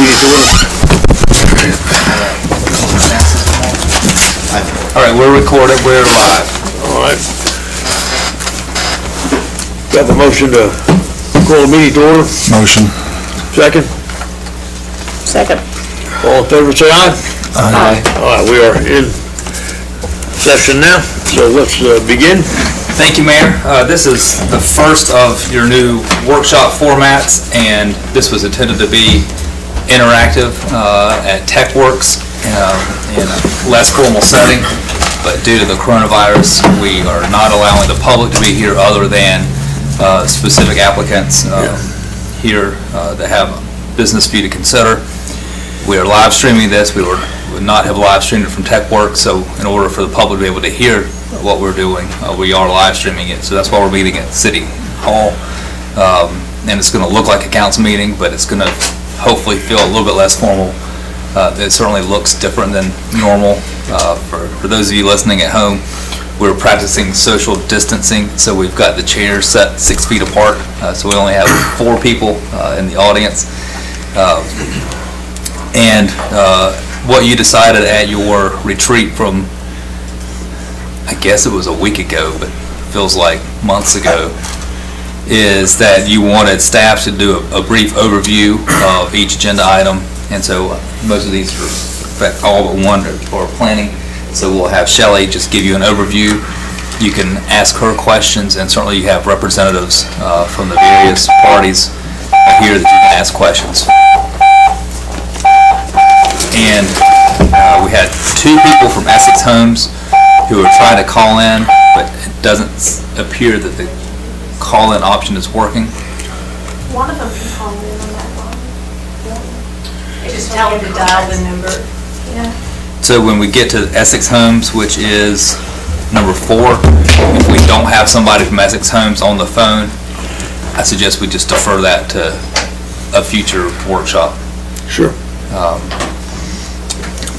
meeting to order. All right, we're recorded, we're live. All right. Got the motion to call the meeting to order. Motion. Second. Second. All in favor, say aye. Aye. All right, we are in session now, so let's begin. Thank you, Mayor. This is the first of your new workshop formats, and this was intended to be interactive at TechWorks in a less formal setting, but due to the coronavirus, we are not allowing the public to be here other than specific applicants here that have business for you to consider. We are live streaming this. We would not have live streamed it from TechWorks, so in order for the public to be able to hear what we're doing, we are live streaming it. So that's why we're meeting at City Hall. And it's going to look like a council meeting, but it's going to hopefully feel a little bit less formal. It certainly looks different than normal. For those of you listening at home, we're practicing social distancing, so we've got the chairs set 6 feet apart, so we only have 4 people in the audience. And what you decided at your retreat from, I guess it was a week ago, but feels like months ago, is that you wanted staff to do a brief overview of each agenda item, and so most of these are, all but one are planning. So we'll have Shelley just give you an overview. You can ask her questions, and certainly you have representatives from the various parties here that you can ask questions. And we had 2 people from Essex Homes who are trying to call in, but it doesn't appear that the call-in option is working. One of them can call in on that one. Just tell them to dial the number. Yeah. So when we get to Essex Homes, which is number 4, if we don't have somebody from Essex Homes on the phone, I suggest we just defer that to a future workshop. Sure.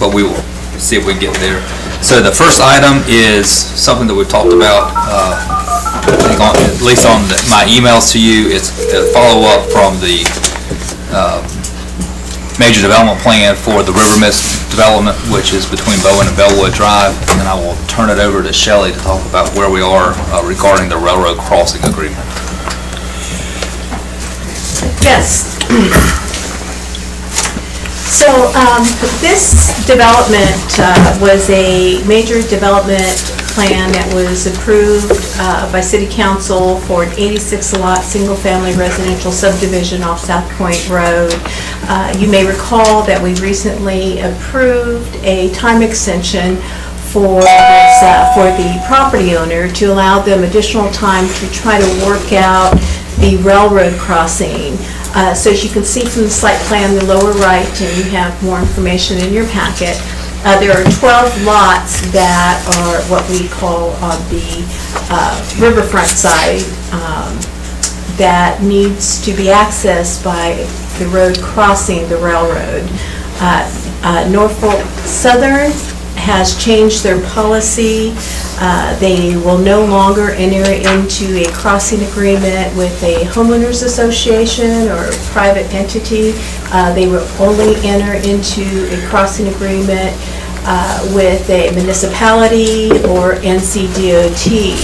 But we will see if we can get there. So the first item is something that we've talked about, I think at least on my emails to you. It's a follow-up from the major development plan for the River Mist development, which is between Bowen and Bellwood Drive. And then I will turn it over to Shelley to talk about where we are regarding the railroad crossing agreement. Yes. So this development was a major development plan that was approved by City Council for an 86-lot single-family residential subdivision off South Point Road. You may recall that we recently approved a time extension for the property owner to allow them additional time to try to work out the railroad crossing. So as you can see from the site plan, the lower right, and you have more information in your packet, there are 12 lots that are what we call on the riverfront side that needs to be accessed by the road crossing the railroad. Norfolk Southern has changed their policy. They will no longer enter into a crossing agreement with a homeowners association or a private entity. They will only enter into a crossing agreement with a municipality or NCDOT.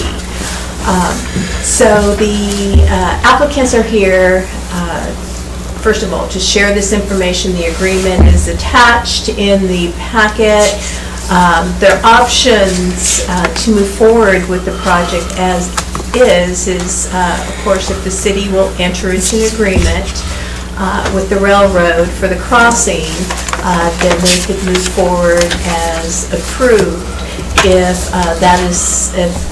So the applicants are here, first of all, to share this information. The agreement is attached in the packet. Their options to move forward with the project as is of course, if the city will enter into an agreement with the railroad for the crossing, then they could move forward as approved. If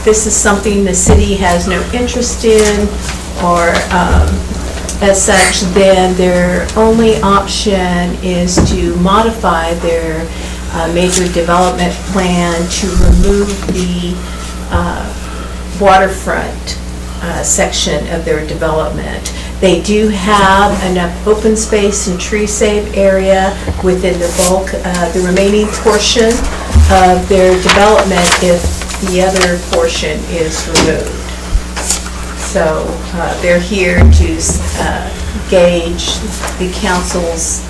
this is something the city has no interest in, or as such, then their only option is to modify their major development plan to remove the waterfront section of their development. They do have enough open space and tree save area within the bulk, the remaining portion of their development if the other portion is removed. So they're here to gauge the council's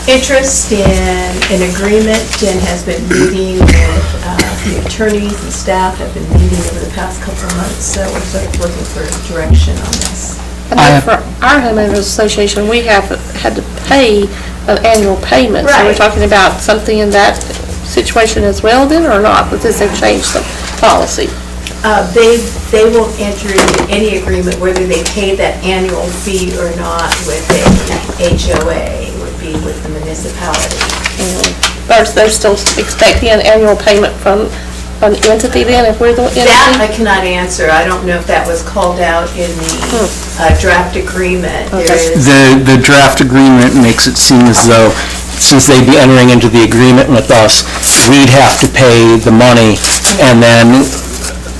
interest in an agreement and has been meeting with the attorneys and staff have been meeting over the past couple of months, so we're sort of looking for direction on this. I know for our homeowners association, we have had to pay an annual payment. So we're Right. talking about something in that situation as well then, or not? Because they've changed the policy. They won't enter into any agreement whether they pay that annual fee or not with a HOA, it would be with the municipality. They're still expecting an annual payment from an entity then, if we're the entity? That I cannot answer. I don't know if that was called out in the draft agreement. There Okay. is, The draft agreement makes it seem as though, since they'd be entering into the agreement with us, we'd have to pay the money, and then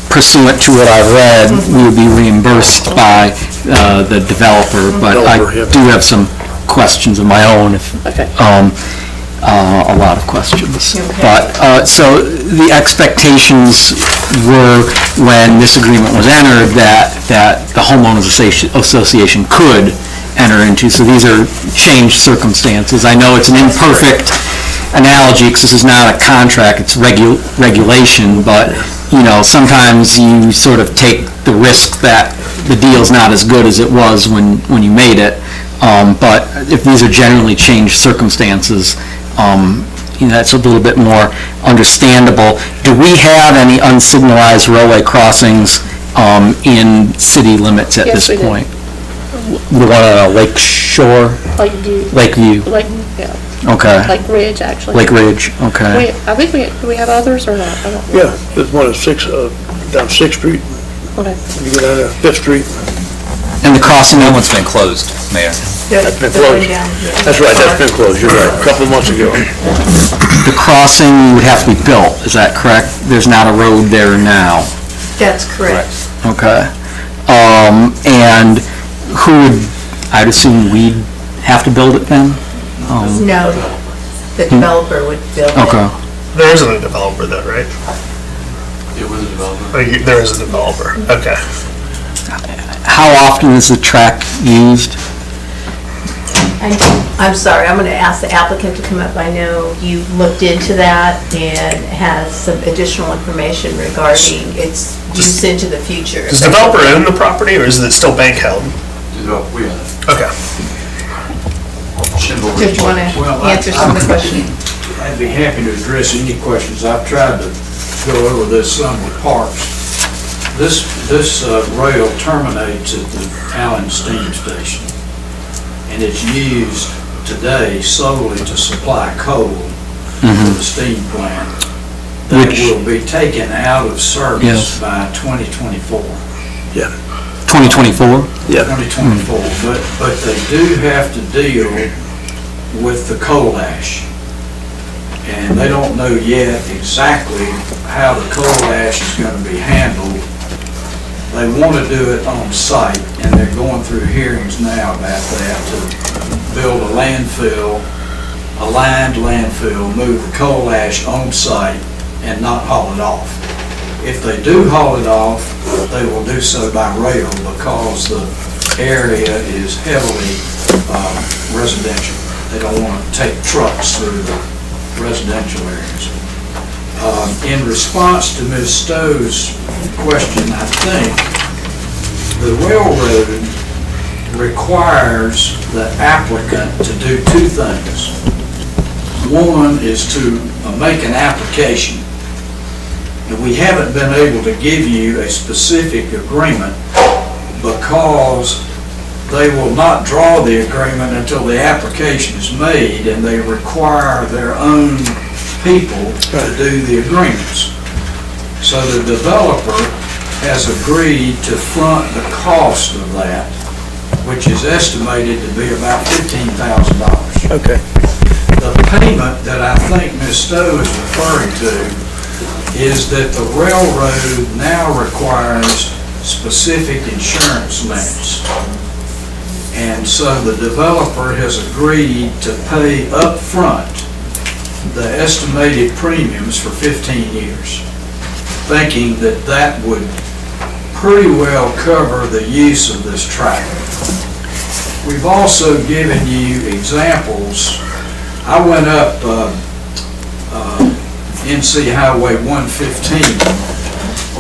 pursuant to what I've read, we would be reimbursed by the developer, but I Developer, yeah. do have some questions of my own, Okay. a lot of questions. Okay. But, so the expectations were, when this agreement was entered, that the homeowners association could enter into, so these are changed circumstances. I know it's an imperfect analogy, because this is not a contract, it's regulation, but, you know, sometimes you sort of take the risk that the deal's not as good as it was when you made it. But if these are generally changed circumstances, you know, that's a little bit more understandable. Do we have any unsignalized railway crossings in city limits at Yes, this we do. point? The one on Lake Shore? Lakeview, okay. Lake Ridge, actually. Lake Ridge, okay. I think do we have others or not? I don't know. Yeah, there's one at down 6th Street, Okay. you go down there, 5th Street. And the crossing, That one's been closed, Mayor. That's been the one closed. down here. That's right, that's been closed, you're right, a couple of months ago. the crossing would have to be built, is that correct? There's not a road there now? That's correct. Okay. And who would, I'd assume we'd have to build it then? No, the developer would build it. Okay. There isn't a developer though, right? It was a developer. There is a developer. Okay. How often is the track used? I'm sorry, I'm going to ask the applicant to come up. I know you looked into that and has some additional information regarding its use into the future. Does the developer own the property or is it still bank held? We had it. Okay. Did you want to answer some of the questions? I'd be happy to address any questions. I've tried to go over this some with Parks. This rail terminates at the Allen Steam Station, and it's used today solely to supply coal to the steam plant. That Which- will be taken out of service Yes. by 2024. 2024? Yeah. 2024, but they do have to deal with the coal ash. And they don't know yet exactly how the coal ash is going to be handled. They want to do it on site, and they're going through hearings now about that, to build a landfill, a lined landfill, move the coal ash on site and not haul it off. If they do haul it off, they will do so by rail because the area is heavily residential. They don't want to take trucks through the residential areas. In response to Ms. Stowe's question, I think the railroad requires the applicant to do two things. One is to make an application. And we haven't been able to give you a specific agreement because they will not draw the agreement until the application is made, and they require their own people to do the agreements. So the developer has agreed to front the cost of that, which is estimated to be about $15,000. Okay. The payment that I think Ms. Stowe is referring to is that the railroad now requires specific insurance limits. And so the developer has agreed to pay up front the estimated premiums for 15 years, thinking that that would pretty well cover the use of this track. We've also given you examples I went up NC Highway 115,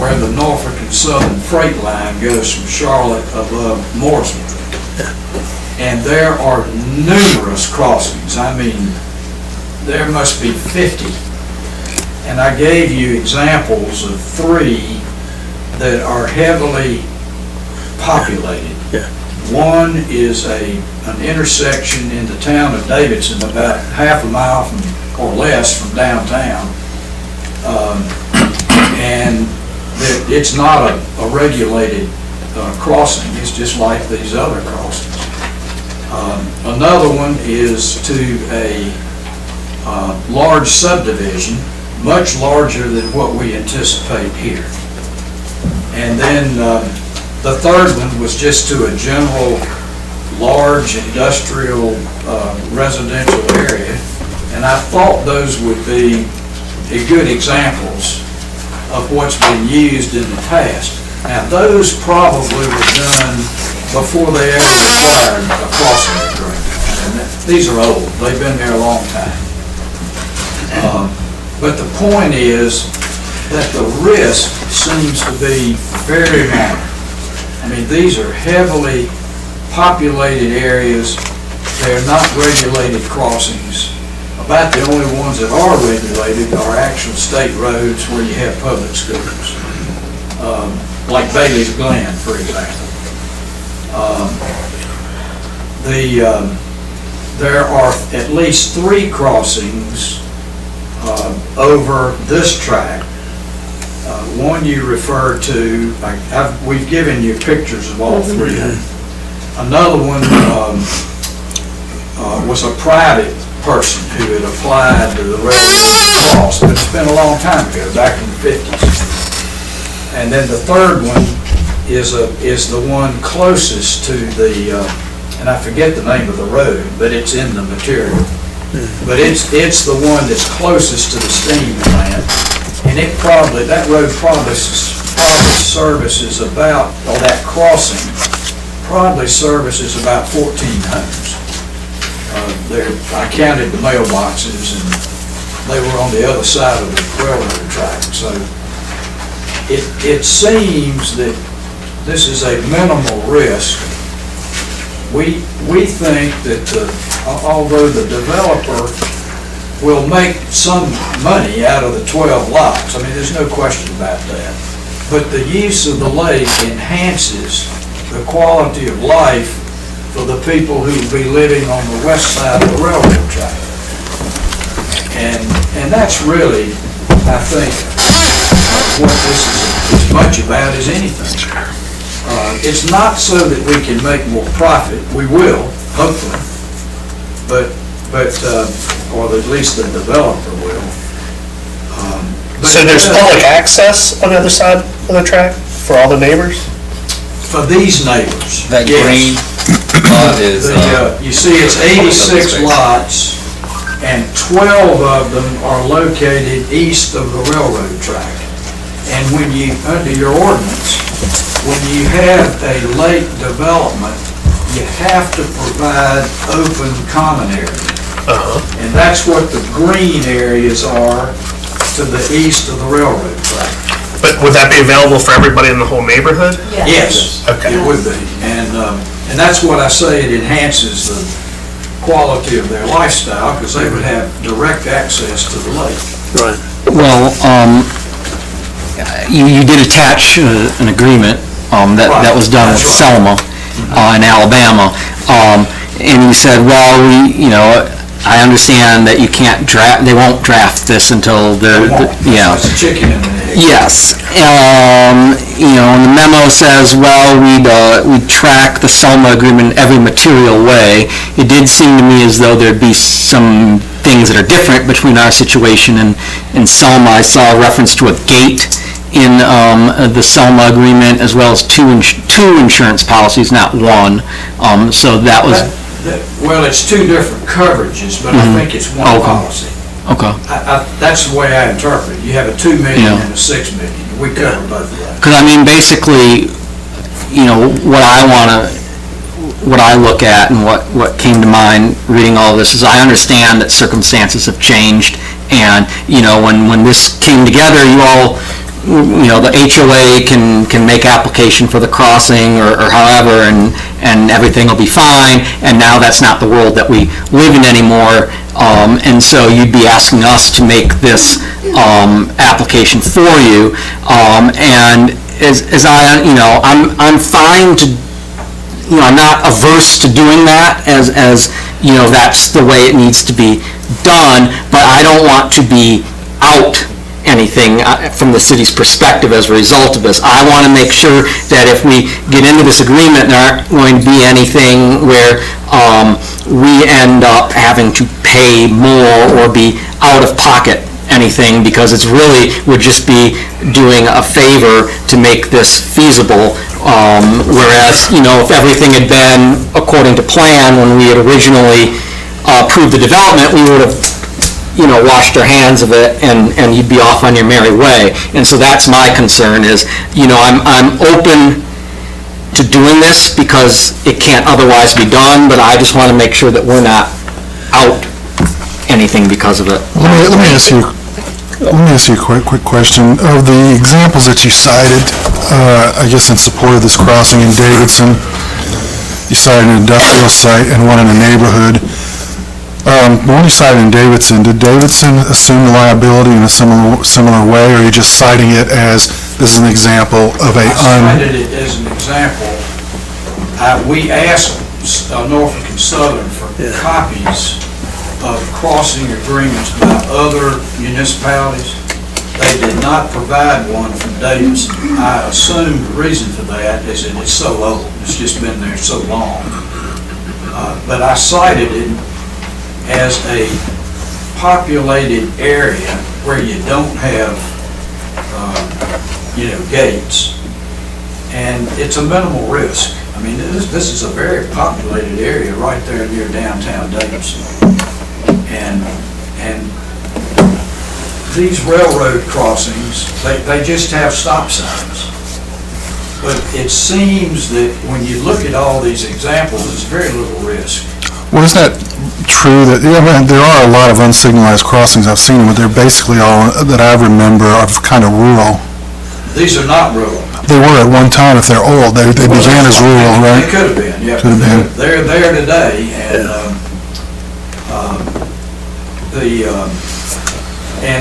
where the Norfolk and Southern freight line goes from Charlotte above Mooresville. And there are numerous crossings. I mean, there must be 50. And I gave you examples of 3 that are heavily populated. Yeah. One is an intersection in the town of Davidson, about half a mile or less from downtown. And it's not a regulated crossing, it's just like these other crossings. Another one is to a large subdivision, much larger than what we anticipate here. And then the third one was just to a general large industrial residential area. And I thought those would be good examples of what's been used in the past. Now, those probably were done before they ever required a crossing agreement. And these are old, they've been there a long time. But the point is that the risk seems to be very minor. I mean, these are heavily populated areas, they're not regulated crossings. About the only ones that are regulated are actual state roads where you have public schools, like Bailey's Glen, for example. There are at least 3 crossings over this tract. One you referred to, we've given you pictures of all 3 of them. Another one was a private person who had applied to the railroad cross, but it's been a long time ago, back in the 50s. And then the third one is the one closest to the, and I forget the name of the road, but it's in the material. But it's the one that's closest to the steam plant, and that road probably services about, or that crossing probably services about 14 homes. I counted the mailboxes, and they were on the other side of the railroad track. So it seems that this is a minimal risk. We think that although the developer will make some money out of the 12 lots, I mean, there's no question about that, but the use of the lake enhances the quality of life for the people who will be living on the west side of the railroad track. And that's really, I think, what this is as much about as anything. It's not so that we can make more profit. We will, hopefully, but or at least the developer will. So there's public access on the other side of the track for all the neighbors? For these neighbors, That yes. green lot is, You see, it's 86 lots, and 12 of them are located east of the railroad track. And when you, under your ordinance, when you have a lake development, you have to provide open common area. And that's what the green areas are to the east of the railroad track. But would that be available for everybody in the whole neighborhood? Yes, Okay. it would be. And that's what I say, it enhances the quality of their lifestyle, because they would have direct access to the lake. Right. Well, you did attach an agreement that was done with That's right. Selma in Alabama, and you said, well, I understand that you can't draft, they won't draft this until It's a chicken and an egg. Yes, and the memo says, well, we'd track the Selma agreement in every material way. It did seem to me as though there'd be some things that are different between our situation and Selma. I saw a reference to a gate in the Selma agreement, as well as two insurance policies, not one. So that was... Well, it's 2 different coverages, but I think it's one policy. Okay. That's the way I interpret it. You have a 2 million and a 6 million. We cover both of those. Because, I mean, basically, what I want to what I look at and what came to mind reading all this is I understand that circumstances have changed, and, when this came together, you all, the HOA can make application for the crossing or however, and everything will be fine, and now that's not the world that we live in anymore, and so you'd be asking us to make this application for you, and as I'm fine to, I'm not averse to doing that as that's the way it needs to be done, but I don't want to be out anything from the city's perspective as a result of this. I want to make sure that if we get into this agreement, there aren't going to be anything where we end up having to pay more or be out of pocket anything, because it's really would just be doing a favor to make this feasible, whereas, if everything had been according to plan when we had originally approved the development, we would have washed our hands of it, and you'd be off on your merry way. And so that's my concern is, I'm open to doing this because it can't otherwise be done, but I just want to make sure that we're not out anything because of it. Let me ask you a quick question. Of the examples that you cited, I guess in support of this crossing in Davidson, you cited an industrial site and one in a neighborhood. The one you cited in Davidson, did Davidson assume the liability in a similar way, or are you just citing it as this is an example of a I cited it as an example. We asked Norfolk and Southern for copies of crossing agreements by other municipalities. They did not provide one from Davidson. I assume the reason for that is that it's so old. It's just been there so long. But I cited it as a populated area where you don't have, gates, and it's a minimal risk. I mean, this is a very populated area right there near downtown Davidson, and these railroad crossings, they just have stop signs. But it seems that when you look at all these examples, there's very little risk. Well, is that true that, there are a lot of unsignalized crossings, I've seen them, but they're basically all, that I remember, are kind of rural. These are not rural. They were at one time, if they're old, they began as rural, right? They could have been, yeah. Could have been. They're there today,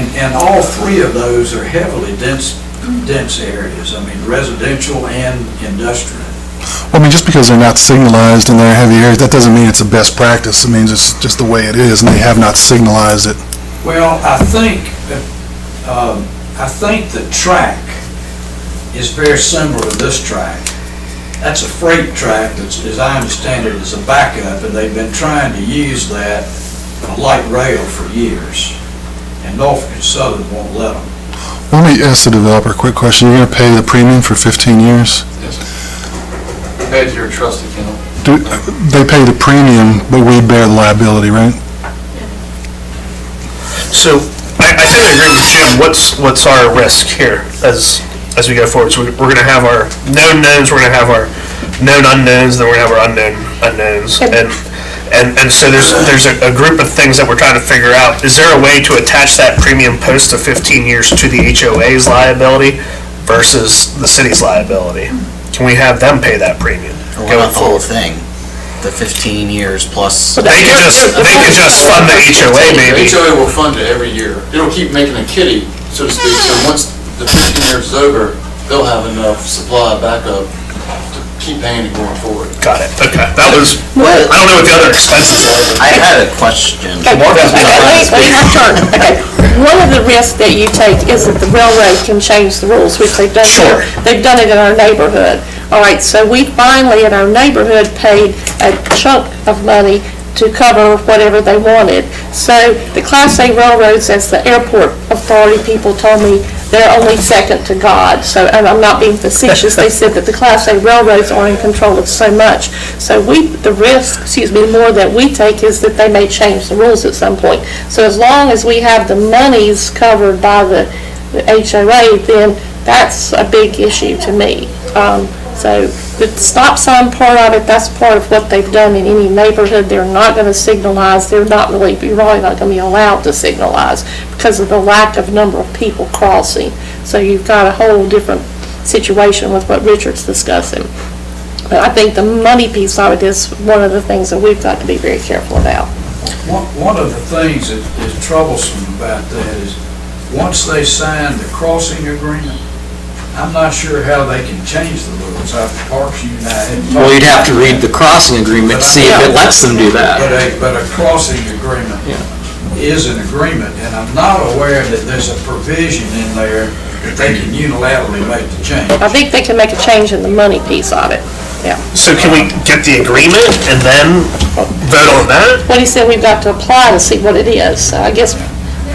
and all three of those are heavily dense areas. I mean, residential and industrial. Well, I mean, just because they're not signalized and they're heavy areas, that doesn't mean it's a best practice. It means it's just the way it is, and they have not signalized it. Well, I think the track is very similar to this track. That's a freight track that's, as I understand it, is a backup, and they've been trying to use that for light rail for years, and Norfolk and Southern won't let them. Let me ask the developer a quick question. You're going to pay the premium for 15 years? Yes, sir. Add to your trust account. They pay the premium, but we bear the liability, right? So, I think I agree with Jim. What's our risk here as we go forward? So we're going to have our known knowns, we're going to have our known unknowns, then we're going to have our unknown unknowns. And so there's a group of things that we're trying to figure out. Is there a way to attach that premium post of 15 years to the HOA's liability versus the city's liability? Can we have them pay that premium? Or what about the whole thing? The 15 years plus... They could just fund the HOA, maybe. The HOA will fund it every year. It'll keep making a kitty, so to speak, so once the 15 years is over, they'll have enough supply backup to keep paying it going forward. Got it, okay. That was, I don't know what the other expenses are. I had a question. Okay, one of the risks that you take is that the railroad can change the rules, which they've done. Sure. They've done it in our neighborhood. All right, so we finally, in our neighborhood, paid a chunk of money to cover whatever they wanted. So the Class A railroads, as the airport authority people told me, they're only second to God. So, and I'm not being facetious, they said that the Class A railroads are in control of so much. So the risk, more that we take is that they may change the rules at some point. So as long as we have the monies covered by the HOA, then that's a big issue to me. So The stop sign part of it, that's part of what they've done in any neighborhood. They're not going to signalize, you're probably not going to be allowed to signalize because of the lack of number of people crossing. So you've got a whole different situation with what Richard's discussing. But I think the money piece of it is one of the things that we've got to be very careful about. One of the things that is troublesome about that is, once they sign the crossing agreement, I'm not sure how they can change the rules. Parks United. Well, you'd have to read the crossing agreement to see if it lets them do that. But a crossing agreement is an agreement, and I'm not aware that there's a provision in there that they can unilaterally make the change. I think they can make a change in the money piece of it, yeah. So can we get the agreement and then vote on that? What he said, we've got to apply to see what it is. So I guess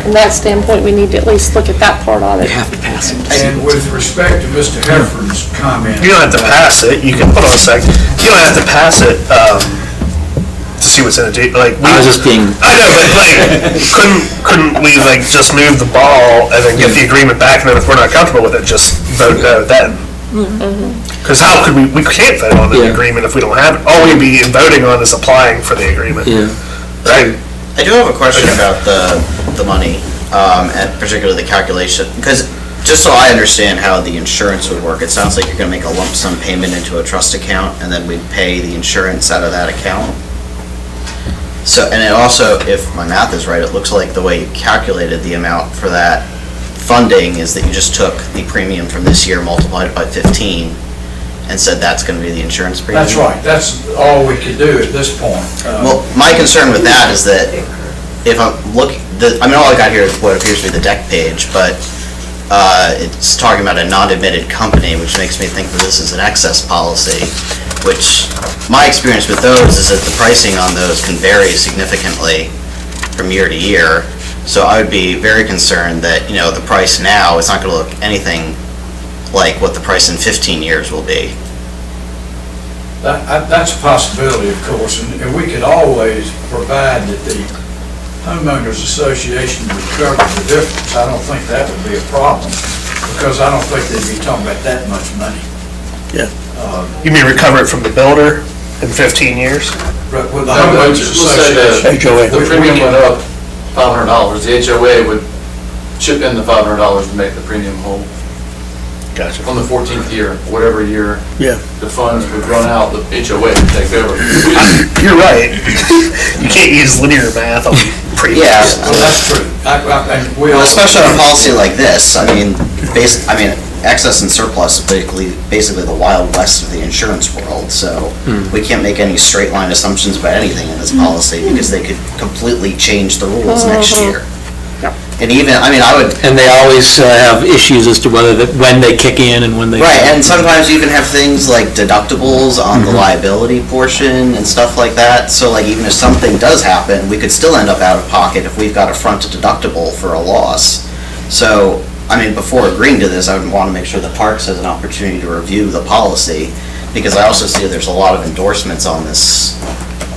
from that standpoint, we need to at least look at that part of it. You have to pass it. And with respect to Mr. Heffern's comment. You don't have to pass it, you can, hold on a sec, you don't have to pass it, to see what's in it, like. I was just being. I know, but like, couldn't we like just move the ball and then get the agreement back, and then if we're not comfortable with it, just vote no then? Because how could we can't vote on the agreement if we don't have it, all we'd be voting on is applying for the agreement. Yeah. Right? I do have a question about the money, and particularly the calculation, because just so I understand how the insurance would work, it sounds like you're going to make a lump sum payment into a trust account, and then we'd pay the insurance out of that account. So, and it also, if my math is right, it looks like the way you calculated the amount for that funding is that you just took the premium from this year, multiplied it by 15, and said that's going to be the insurance premium? That's right. That's all we could do at this point. Well, my concern with that is that if I'm looking, I mean, all I got here is what appears to be the deck page, but it's talking about a non-admitted company, which makes me think that this is an excess policy, which my experience with those is that the pricing on those can vary significantly from year to year. So I would be very concerned that, you know, the price now is not going to look anything like what the price in 15 years will be. That's a possibility, of course, and we could always provide that the homeowners association would cover the difference. I don't think that would be a problem, because I don't think they'd be talking about that much money. Yeah. You mean recover it from the builder in 15 years? But with the No, but homeowners let's say association. the premium went up $500, the HOA would chip in the $500 to make the premium whole. Gotcha. On the 14th year, whatever year Yeah. the funds would run out, the HOA would take over. You're right. You can't use linear math on premiums. Yeah. Well, that's true. And we Well, all- especially on a policy like this, I mean, excess and surplus is basically the wild west of the insurance world, so we can't make any straight line assumptions about anything in this policy, because they could completely change the rules next year. And even, I mean, I would. And they always have issues as to when they kick in and when they. Right, and sometimes you even have things like deductibles on the liability portion and stuff like that, so like even if something does happen, we could still end up out of pocket if we've got a fronted deductible for a loss. So, I mean, before agreeing to this, I would want to make sure the Parks has an opportunity to review the policy, because I also see there's a lot of endorsements on this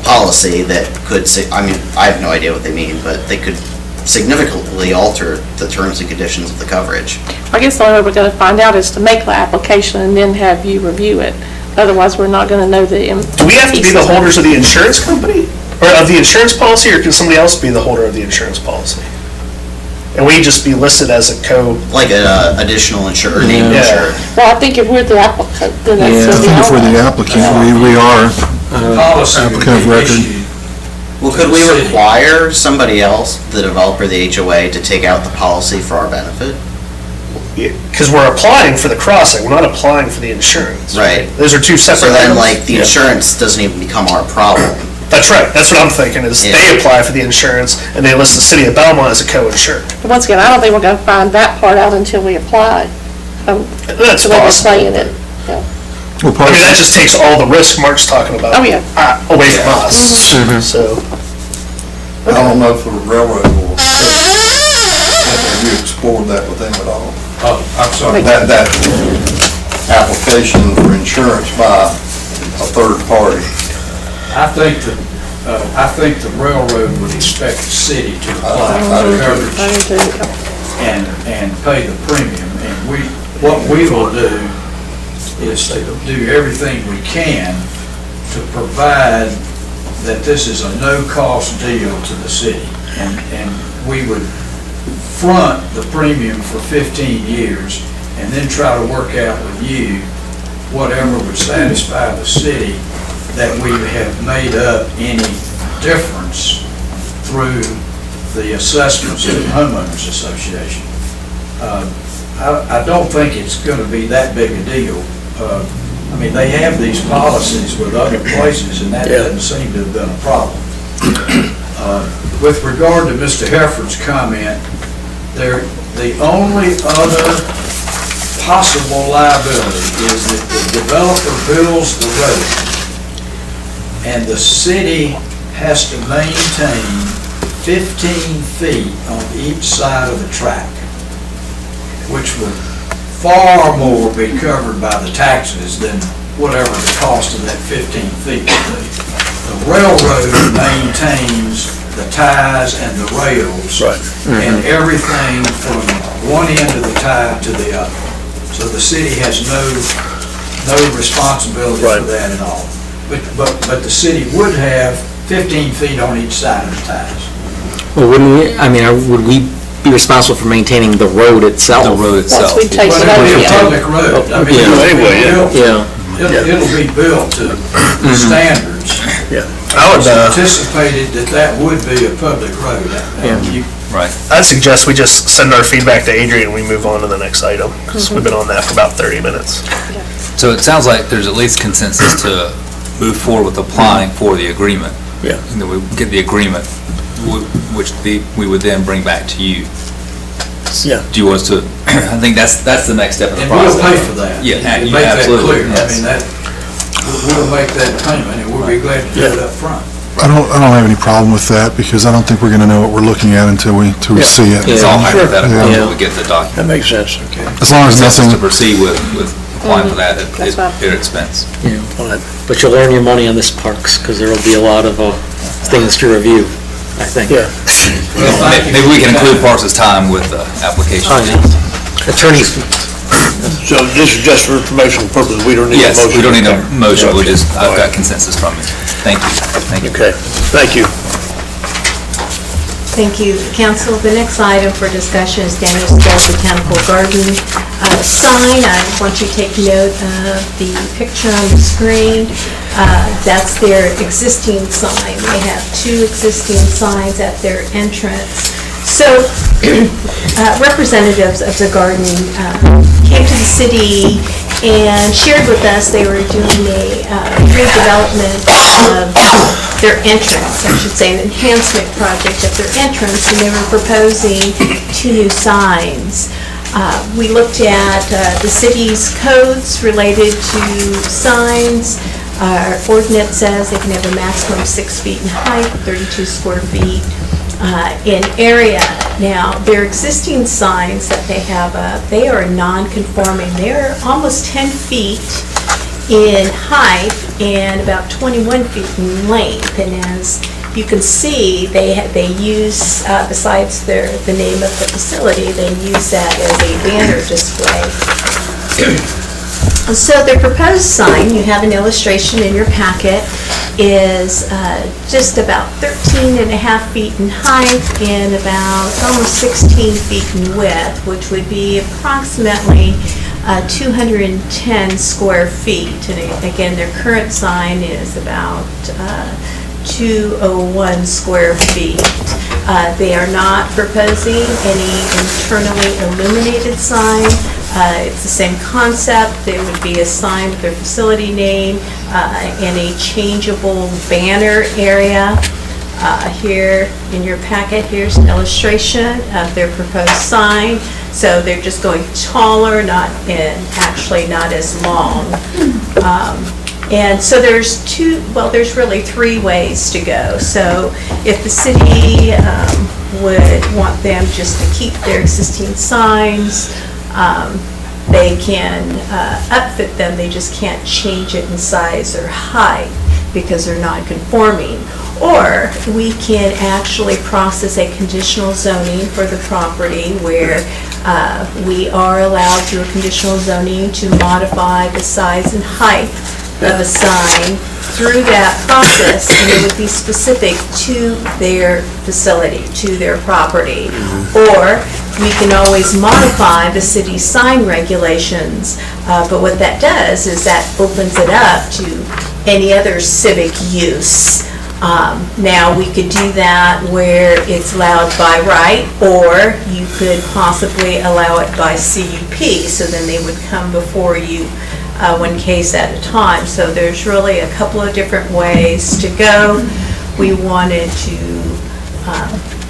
policy that could, I mean, I have no idea what they mean, but they could significantly alter the terms and conditions of the coverage. I guess the only way we're going to find out is to make the application and then have you review it. Otherwise, we're not going to know the. Do we have to be the holders of the insurance company? Or of the insurance policy, or can somebody else be the holder of the insurance policy? And we just be listed as a Like an additional insurer, named insured. Well, I think if we're the applicant, then that's. I think if we're the applicant, we are Policy would applicant of be record. issued. Well, could we require somebody else, the developer, the HOA, to take out the policy for our benefit? because we're applying for the crossing, we're not applying for the insurance. Right. Those are two separate So then, items. like, the insurance doesn't even become our problem. That's right, that's what I'm thinking, is Yeah. they apply for the insurance, and they list the city of Belmont as a co-insured. Once again, I don't think we're going to find that part out until we apply. That's The way they're possible. playing it. Yeah. Well, I mean, that just takes all the risk Mark's talking about. Oh, yeah. Away from us, Mhm. so. I don't know if the railroad will, have you explored that with them at all? Oh, I'm sorry. That application for insurance by a third party. I think the railroad would expect the city to apply I do for too. coverage and pay the premium. And what we will do is to do everything we can to provide that this is a no-cost deal to the city. And we would front the premium for 15 years and then try to work out with you whatever would satisfy the city that we have made up any difference through the assessments of the homeowners association. I don't think it's going to be that big a deal. I mean, they have these policies with other places, and that doesn't seem to have been a problem. With regard to Mr. Hefford's comment, the only other possible liability is that the developer builds the road, and the city has to maintain 15 feet on each side of the track, which would far more be covered by the taxes than whatever the cost of that 15 feet would be. The railroad maintains the ties and the rails and everything from one end of the tie to the other. So the city has no responsibility for that at all. But the city would have 15 feet on each side of the ties. Well, wouldn't we, I mean, would we be responsible for maintaining the road itself? The road itself. Once we take But it over, it'll be a yeah. public road. I mean, it'll be built to standards. I would, Anticipated that would be a public road. Right. I'd suggest we just send our feedback to Adrian and we move on to the next item, because we've been on that for about 30 minutes. So it sounds like there's at least consensus to move forward with applying for the agreement. Yeah. And then we get the agreement, which we would then bring back to you. Yeah. Do you want us to, I think that's the next step in the And process. we'll pay for that. Yeah, And you make that absolutely, clear. I yes. mean, we'll make that payment, and we'll be glad to do it up front. I don't have any problem with that, because I don't think we're gonna know what we're looking at until we see it. It's all hypothetical Yeah. until we get the document. That makes sense. Okay. As long as Consensus nothing, to proceed with applying for that That's fine. at their expense. But you'll earn your money on this, Parks, because there'll be a lot of things to review, I think. Yeah. Maybe we can include Parks' time with the application. Attorneys, So this is just for informational purposes, we don't need a Yes, motion? we don't need a motion, we Okay. just, I've All got right. consensus from you. Thank you. Thank you. Okay, thank you. Thank you, council. The next item for discussion is Daniel Stowe Botanical Garden sign. I want you to take note of the picture on the screen. That's their existing sign. They have two existing signs at their entrance. So representatives of the garden came to the city and shared with us they were doing a redevelopment of their entrance, I should say, an enhancement project at their entrance, and they were proposing two new signs. We looked at the city's codes related to signs. Our ordinance says they can have a maximum of 6 feet in height, 32 square feet in area. Now, their existing signs that they have up, they are non-conforming. They're almost 10 feet in height and about 21 feet in length. And as you can see, they use, besides the name of the facility, they use that as a banner display. So their proposed sign, you have an illustration in your packet, is just about 13 and a half feet in height and about almost 16 feet in width, which would be approximately 210 square feet. And again, their current sign is about 201 square feet. They are not proposing any internally illuminated sign. It's the same concept. There would be a sign with their facility name and a changeable banner area. Here in your packet, here's an illustration of their proposed sign. So they're just going taller, actually not as long. And so there's there's really three ways to go. So if the city would want them just to keep their existing signs, they can upfit them, they just can't change it in size or height because they're non-conforming. Or we can actually process a conditional zoning for the property where We are allowed through a conditional zoning to modify the size and height of a sign through that process, and it would be specific to their facility, to their property. Or we can always modify the city's sign regulations, but what that does is that opens it up to any other civic use. Now, we could do that where it's allowed by right, or you could possibly allow it by CUP, so then they would come before you one case at a time. So there's really a couple of different ways to go. We wanted to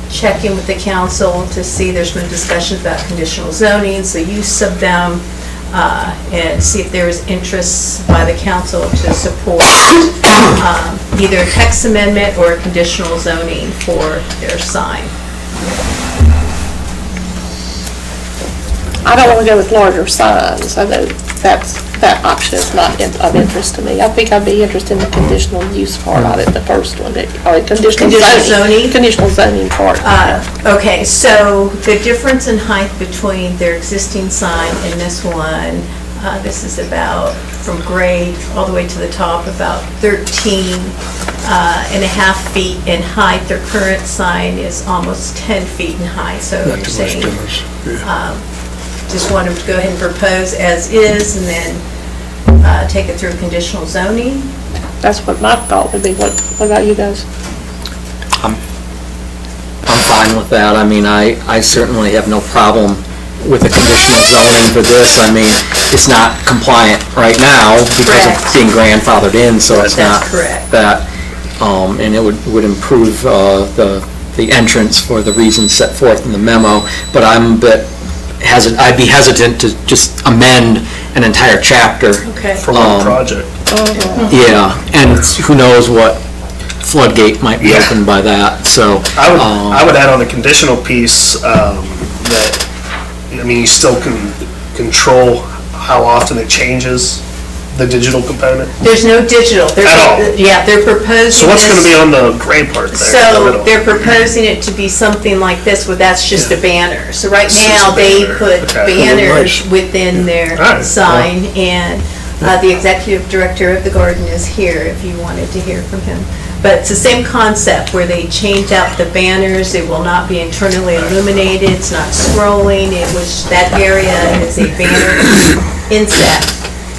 check in with the council to see, there's been discussions about conditional zonings, the use of them, and see if there is interest by the council to support either a text amendment or a conditional zoning for their sign. I don't want to go with larger signs. I know that option is not of interest to me. I think I'd be interested in the conditional use part of it, the first one, or conditional zoning. Conditional zoning part. Okay, so the difference in height between their existing sign and this one, this is about from grade all the way to the top, about 13 and a half feet in height. Their current sign is almost 10 feet in height, so you're saying, just want them to go ahead and propose as is and then take it through conditional zoning? That's what my thought would be. What about you guys? I'm fine with that. I mean, I certainly have no problem with a conditional zoning for this. I mean, it's not compliant right now because of being grandfathered in, so it's not that. And it would improve the entrance for the reasons set forth in the memo, but I'm a bit I'd be hesitant to just amend an entire chapter. For one project. Yeah, and who knows what floodgate might be opened by that, so. I would add on the conditional piece, that, I mean, you still can control how often it changes the digital component. There's no digital. At all? Yeah, they're proposing So what's this- gonna be on the gray part there? in the So middle? they're proposing it to be something like this, where that's just a banner. So right It's just now, a they banner. put Okay. banners within their Alright, sign, and the executive director of the garden is here if you wanted to hear from him. But it's the same concept, where they change out the banners. It will not be internally illuminated, it's not scrolling, that area is a banner inset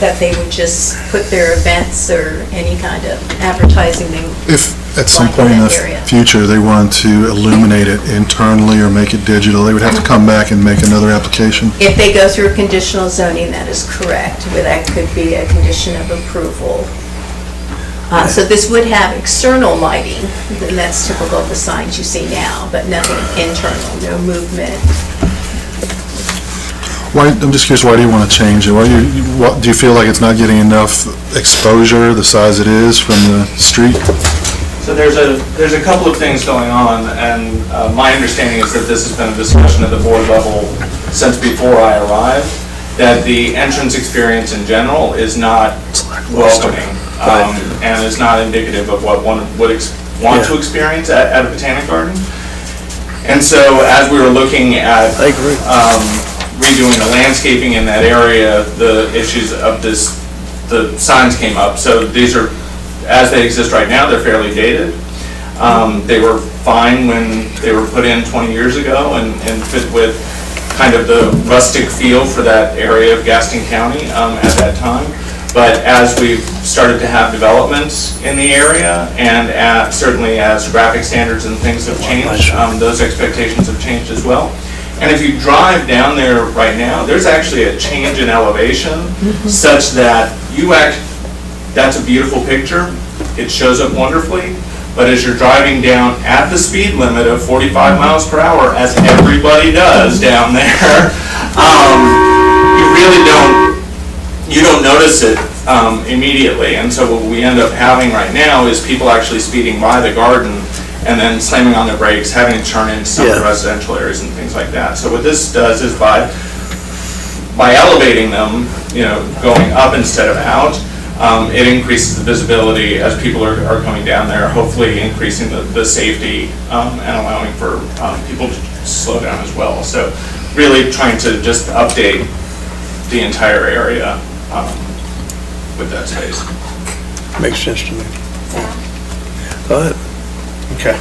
that they would just put their events or any kind of advertising they If at some like point in that the area. future, they wanted to illuminate it internally or make it digital, they would have to come back and make another application. If they go through conditional zoning, that is correct, where that could be a condition of approval. So this would have external lighting, and that's typical of the signs you see now, but nothing internal, no movement. I'm just curious, why do you want to change it? Do you feel like it's not getting enough exposure, the size it is from the street? So there's a couple of things going on, and my understanding is that this has been a discussion at the board level since before I arrived, that the entrance experience in general is not welcoming, and is not indicative of what one would want to experience at a botanic garden. And so as we were looking at redoing the landscaping in that area, the issues of the signs came up. So these are, as they exist right now, they're fairly dated. They were fine when they were put in 20 years ago and fit with kind of the rustic feel for that area of Gaston County at that time. But as we've started to have development in the area, and certainly as graphic standards and things have changed, those expectations have changed as well. And if you drive down there right now, there's actually a change in elevation such that that's a beautiful picture. It shows up wonderfully. But as you're driving down at the speed limit of 45 miles per hour, as everybody does down there, you don't notice it immediately. And so what we end up having right now is people actually speeding by the garden and then slamming on their brakes, having to turn into some of the residential areas and things like that. So what this does is by elevating them, going up instead of out, it increases the visibility as people are coming down there, hopefully increasing the safety and allowing for people to slow down as well. So really trying to just update the entire area with that space. Makes sense to me. Go ahead. Okay.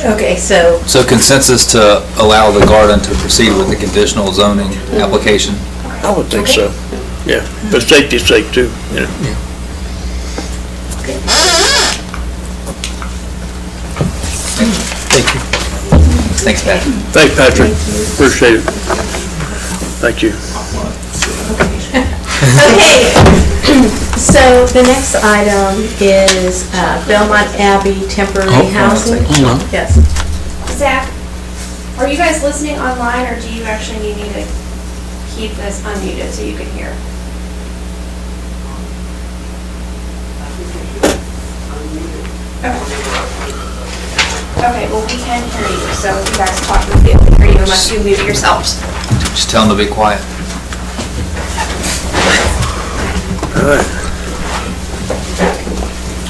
Okay, so So consensus to allow the garden to proceed with the conditional zoning application? I would think so, yeah, for safety's sake too, you know. Thank you. Thanks, Patrick. Thanks, Patrick, appreciate it. Thank you. Okay, so the next item is Belmont Abbey temporary housing. Yes. Zach, are you guys listening online, or do you actually need me to keep this unmuted so you can hear? Okay, well, we can hear you, so if you guys talk, we'll be able to hear you unless you mute yourselves. Just tell them to be quiet.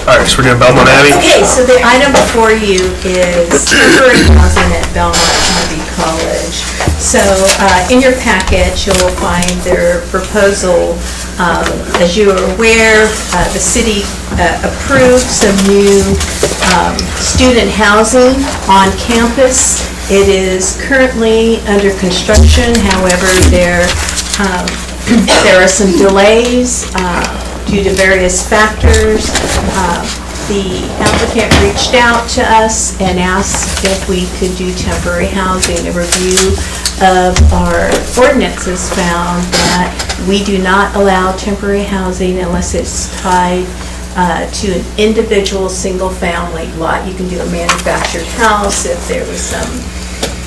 All right, so we're doing Belmont Abbey. Okay, so the item before you is temporary housing at Belmont Abbey College. So in your package, you'll find their proposal. As you are aware, the city approved some new student housing on campus. It is currently under construction, however, there are some delays due to various factors. The applicant reached out to us and asked if we could do temporary housing. A review of our ordinances found that we do not allow temporary housing unless it's tied to an individual single-family lot. You can do a manufactured house if there was some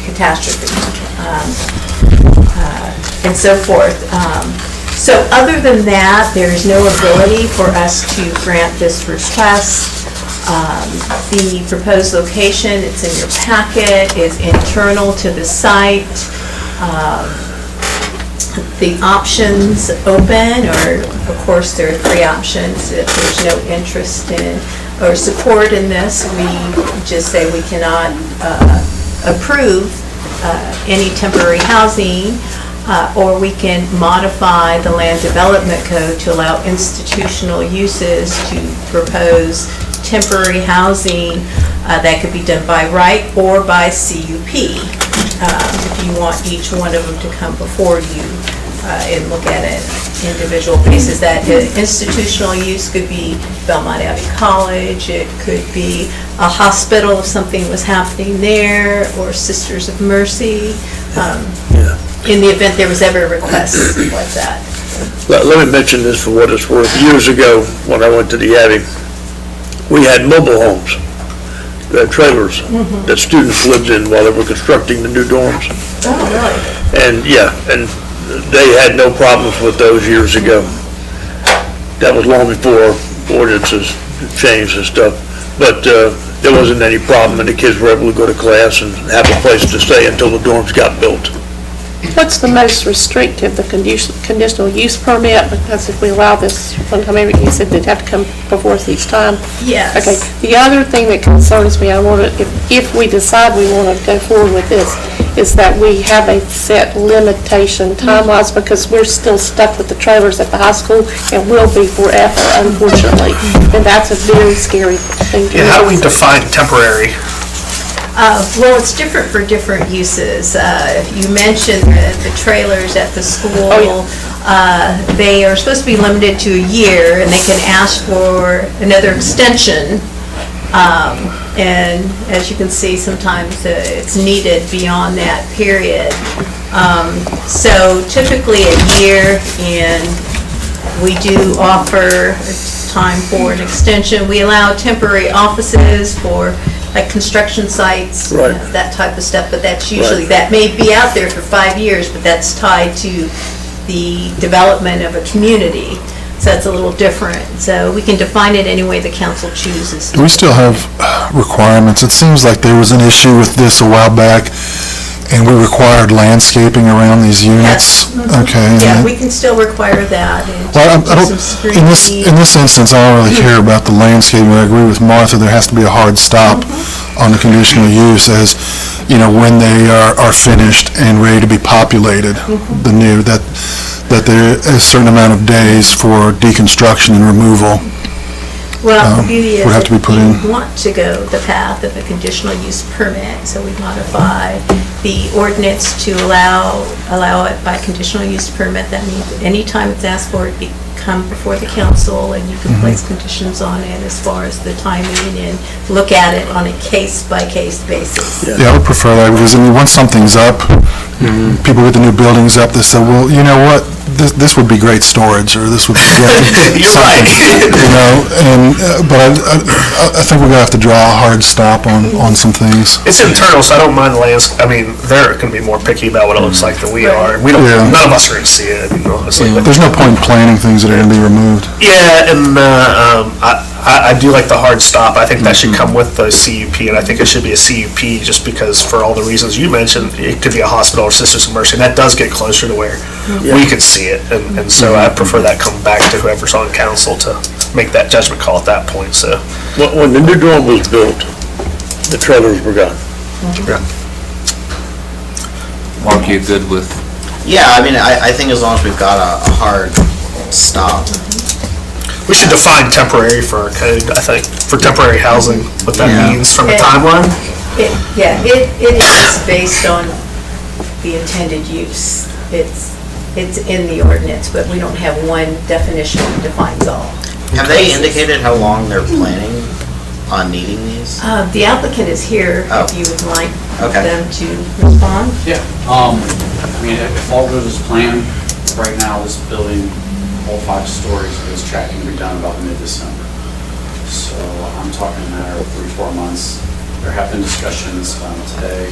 catastrophe and so forth. So other than that, there is no ability for us to grant this request. The proposed location, it's in your packet, is internal to the site. The options open, or of course there are 3 options. If there's no interest in or support in this, we just say we cannot approve any temporary housing. Or we can modify the land development code to allow institutional uses to propose temporary housing that could be done by right or by CUP. If you want each one of them to come before you and look at it individual basis. That institutional use could be Belmont Abbey College, it could be a hospital if something was happening there, or Sisters of Mercy. In the event there was ever a request like that. Let me mention this for what it's worth. Years ago, when I went to the Abbey, we had mobile homes, trailers that students lived in while they were constructing the new dorms. Oh, really? And and they had no problems with those years ago. That was long before ordinances changed and stuff. But there wasn't any problem, and the kids were able to go to class and have a place to stay until the dorms got built. What's the most restrictive, the conditional use permit? Because if we allow this one time, you said they'd have to come before us each time. Yes. Okay. The other thing that concerns me, I want to, if we decide we want to go forward with this, is that we have a set limitation time-wise, because we're still stuck with the trailers at the high school and will be forever, unfortunately. And that's a very scary thing to How do we define temporary? Well, it's different for different uses. You mentioned the trailers at the school. They are supposed to be limited to a year, and they can ask for another extension. And as you can see, sometimes it's needed beyond that period. So typically a year, and we do offer time for an extension. We allow temporary offices for like construction sites, that type of stuff, but that's usually, that may be out there for 5 years, but that's tied to the development of a community. So that's a little different. So we can define it any way the council chooses. Do we still have requirements? It seems like there was an issue with this a while back, and we required landscaping around these units, okay? and Yeah, then- we can still require that. And Well, I do don't, some in this screening. instance, I don't really care about the landscaping. I agree with Martha, there has to be a hard stop on the conditional use as, you know, when they are finished and ready to be populated, the new, that there is a certain amount of days for deconstruction and removal. Well, the beauty is would have to be if put in. you want to go the path of a conditional use permit, so we modify the ordinance to allow it by conditional use permit. That means that anytime it's asked for, it come before the council and you can place conditions on it as far as the timing and look at it on a case-by-case basis. Yeah, I would prefer that, because I mean, once something's up, people with the new buildings up, they say, well, you know what, this would be great storage, or this would be great. You're right. You know, and, but I think we're gonna have to draw a hard stop on some things. It's internal, so I don't mind the landscape. I mean, they're gonna be more picky about what it looks like than we are. We don't, Yeah. none of us are gonna see it, I mean, honestly. But There's no point in planning things that are gonna be removed. yeah, and I do like the hard stop. I think that should come with the CUP, and I think it should be a CUP just because for all the reasons you mentioned, it could be a hospital or Sisters of Mercy, and that does get closer to where we could see it, and so I prefer that come back to whoever's on council to make that judgment call at that point, so. When the new dorm was built, the trailers were gone. Mark, you good with? Yeah, I mean, I think as long as we've got a hard stop. We should define temporary for our code, I think, for temporary housing, what that Yeah. means from a Yeah. timeline. It is based on the intended use. It's in the ordinance, but we don't have one definition that defines all. Have they indicated how long they're planning on needing these? The applicant is here, Oh. if you would like Okay. them to respond. Yeah, I mean, if all goes as planned, right now, this building, all 5 stories, is tracking to be done about mid-December. So I'm talking a matter of 3-4 months. There have been discussions today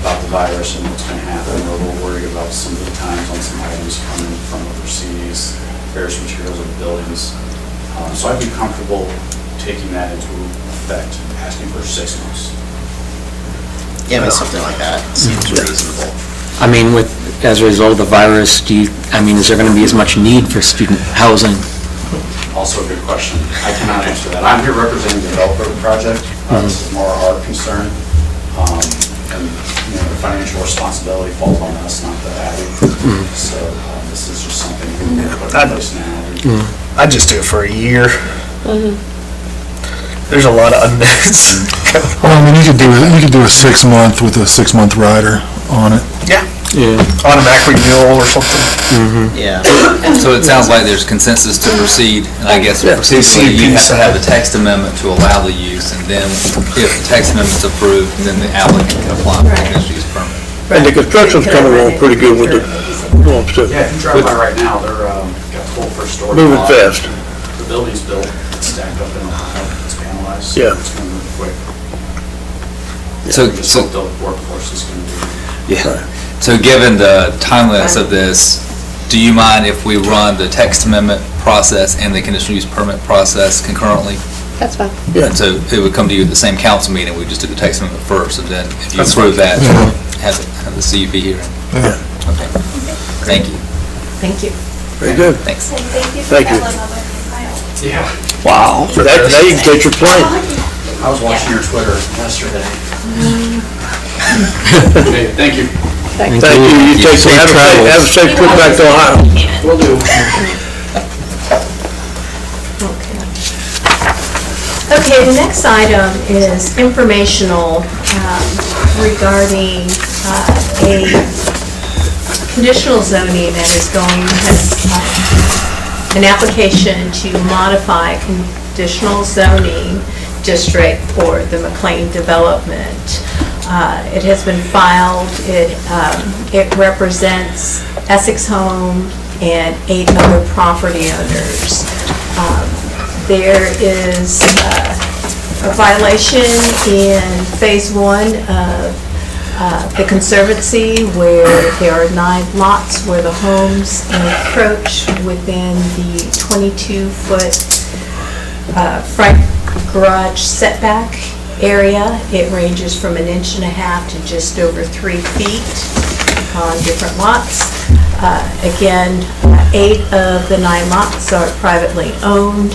about the virus and what's going to happen. We're a little worried about some lead times on some items coming from overseas, various materials of the buildings. So I'd be comfortable taking that into effect, asking for 6 months. Yeah, I mean, something like that seems reasonable. I mean, as a result of the virus, is there gonna be as much need for student housing? Also a good question. I cannot answer that. I'm here representing the developer of the project. This is more our concern. And, you know, the financial responsibility falls on us, not the Abbey. So this is just something we put in place now. I'd just do it for a year. There's a lot of unknowns. Well, I mean, you could do a 6-month with a 6-month rider on it. Yeah, Yeah. automatic renewal or something. Yeah. So it sounds like there's consensus to proceed, and I guess procedurally, you have to have a text amendment to allow the use, and then if the text amendment's approved, then the applicant can apply for a conditional use permit. And the construction's coming along pretty good with the dorms too. Yeah, if you drive by right now, they're, got the whole first story. Moving lot. fast. The building's built, it's stacked up in Ohio, it's panelized. Yeah. It's gonna move quick. So, We just hope the workforce is gonna be. yeah. So given the timeliness of this, do you mind if we run the text amendment process and the conditional use permit process concurrently? That's fine. And so it would come to you at the same council meeting, we just do the text amendment first, and then if you That's approve that, fine. have the CUP hearing. Yeah. Okay. Thank you. Thank you. Very good. Thanks. And thank you for Thank that you. love of your file. Yeah. Wow. Now you can catch your plane. I was watching your Twitter yesterday. Okay, thank you. Thank you. You take, have a safe trip back to Ohio. Will do. Okay, the next item is informational regarding a conditional zoning that is an application to modify conditional zoning district for the McLean development. It has been filed. It represents Essex Home and 8 other property owners. There is a violation in Phase 1 of the Conservancy where there are 9 lots where the homes encroach within the 22-foot front garage setback area. It ranges from 1.5 inches to just over 3 feet on different lots. Again, 8 of the 9 lots are privately owned.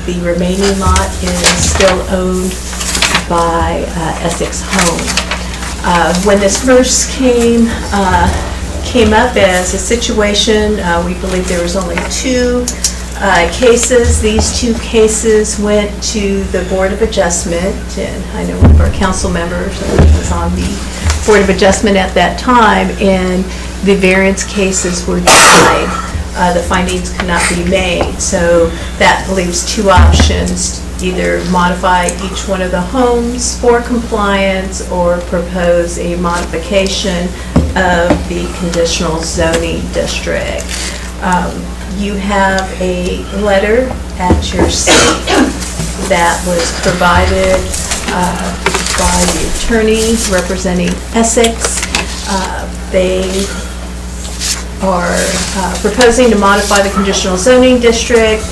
The remaining lot is still owned by Essex Home. When this first came up as a situation, we believe there was only 2 cases. These 2 cases went to the Board of Adjustment, and I know one of our council members was on the Board of Adjustment at that time, and the variance cases were denied. The findings could not be made, so that leaves 2 options: either modify each one of the homes for compliance or propose a modification of the conditional zoning district. You have a letter at your seat that was provided by the attorney representing Essex. They are proposing to modify the conditional zoning district.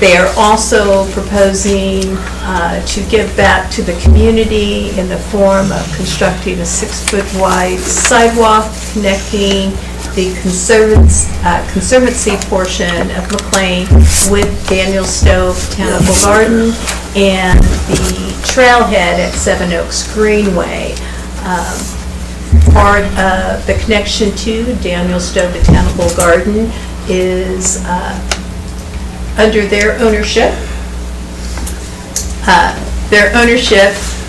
They are also proposing to give back to the community in the form of constructing a 6-foot wide sidewalk connecting the Conservancy portion of McLean with Daniel Stowe Botanical Garden and the trailhead at 7 Oaks Greenway. Part of the connection to Daniel Stowe Botanical Garden is under their ownership.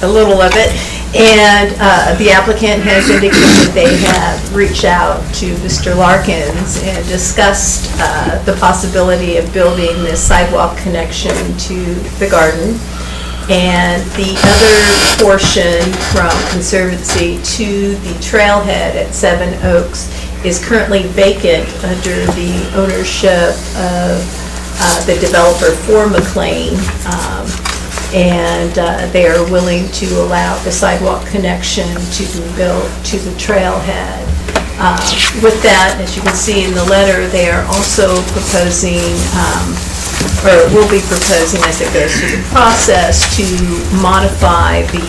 A little of it, and the applicant has indicated they have reached out to Mr. Larkins and discussed the possibility of building this sidewalk connection to the garden. And the other portion from Conservancy to the trailhead at 7 Oaks is currently vacant under the ownership of the developer for McLean. And they are willing to allow the sidewalk connection to be built to the trailhead. With that, as you can see in the letter, they are also proposing, or will be proposing as it goes through the process, to modify the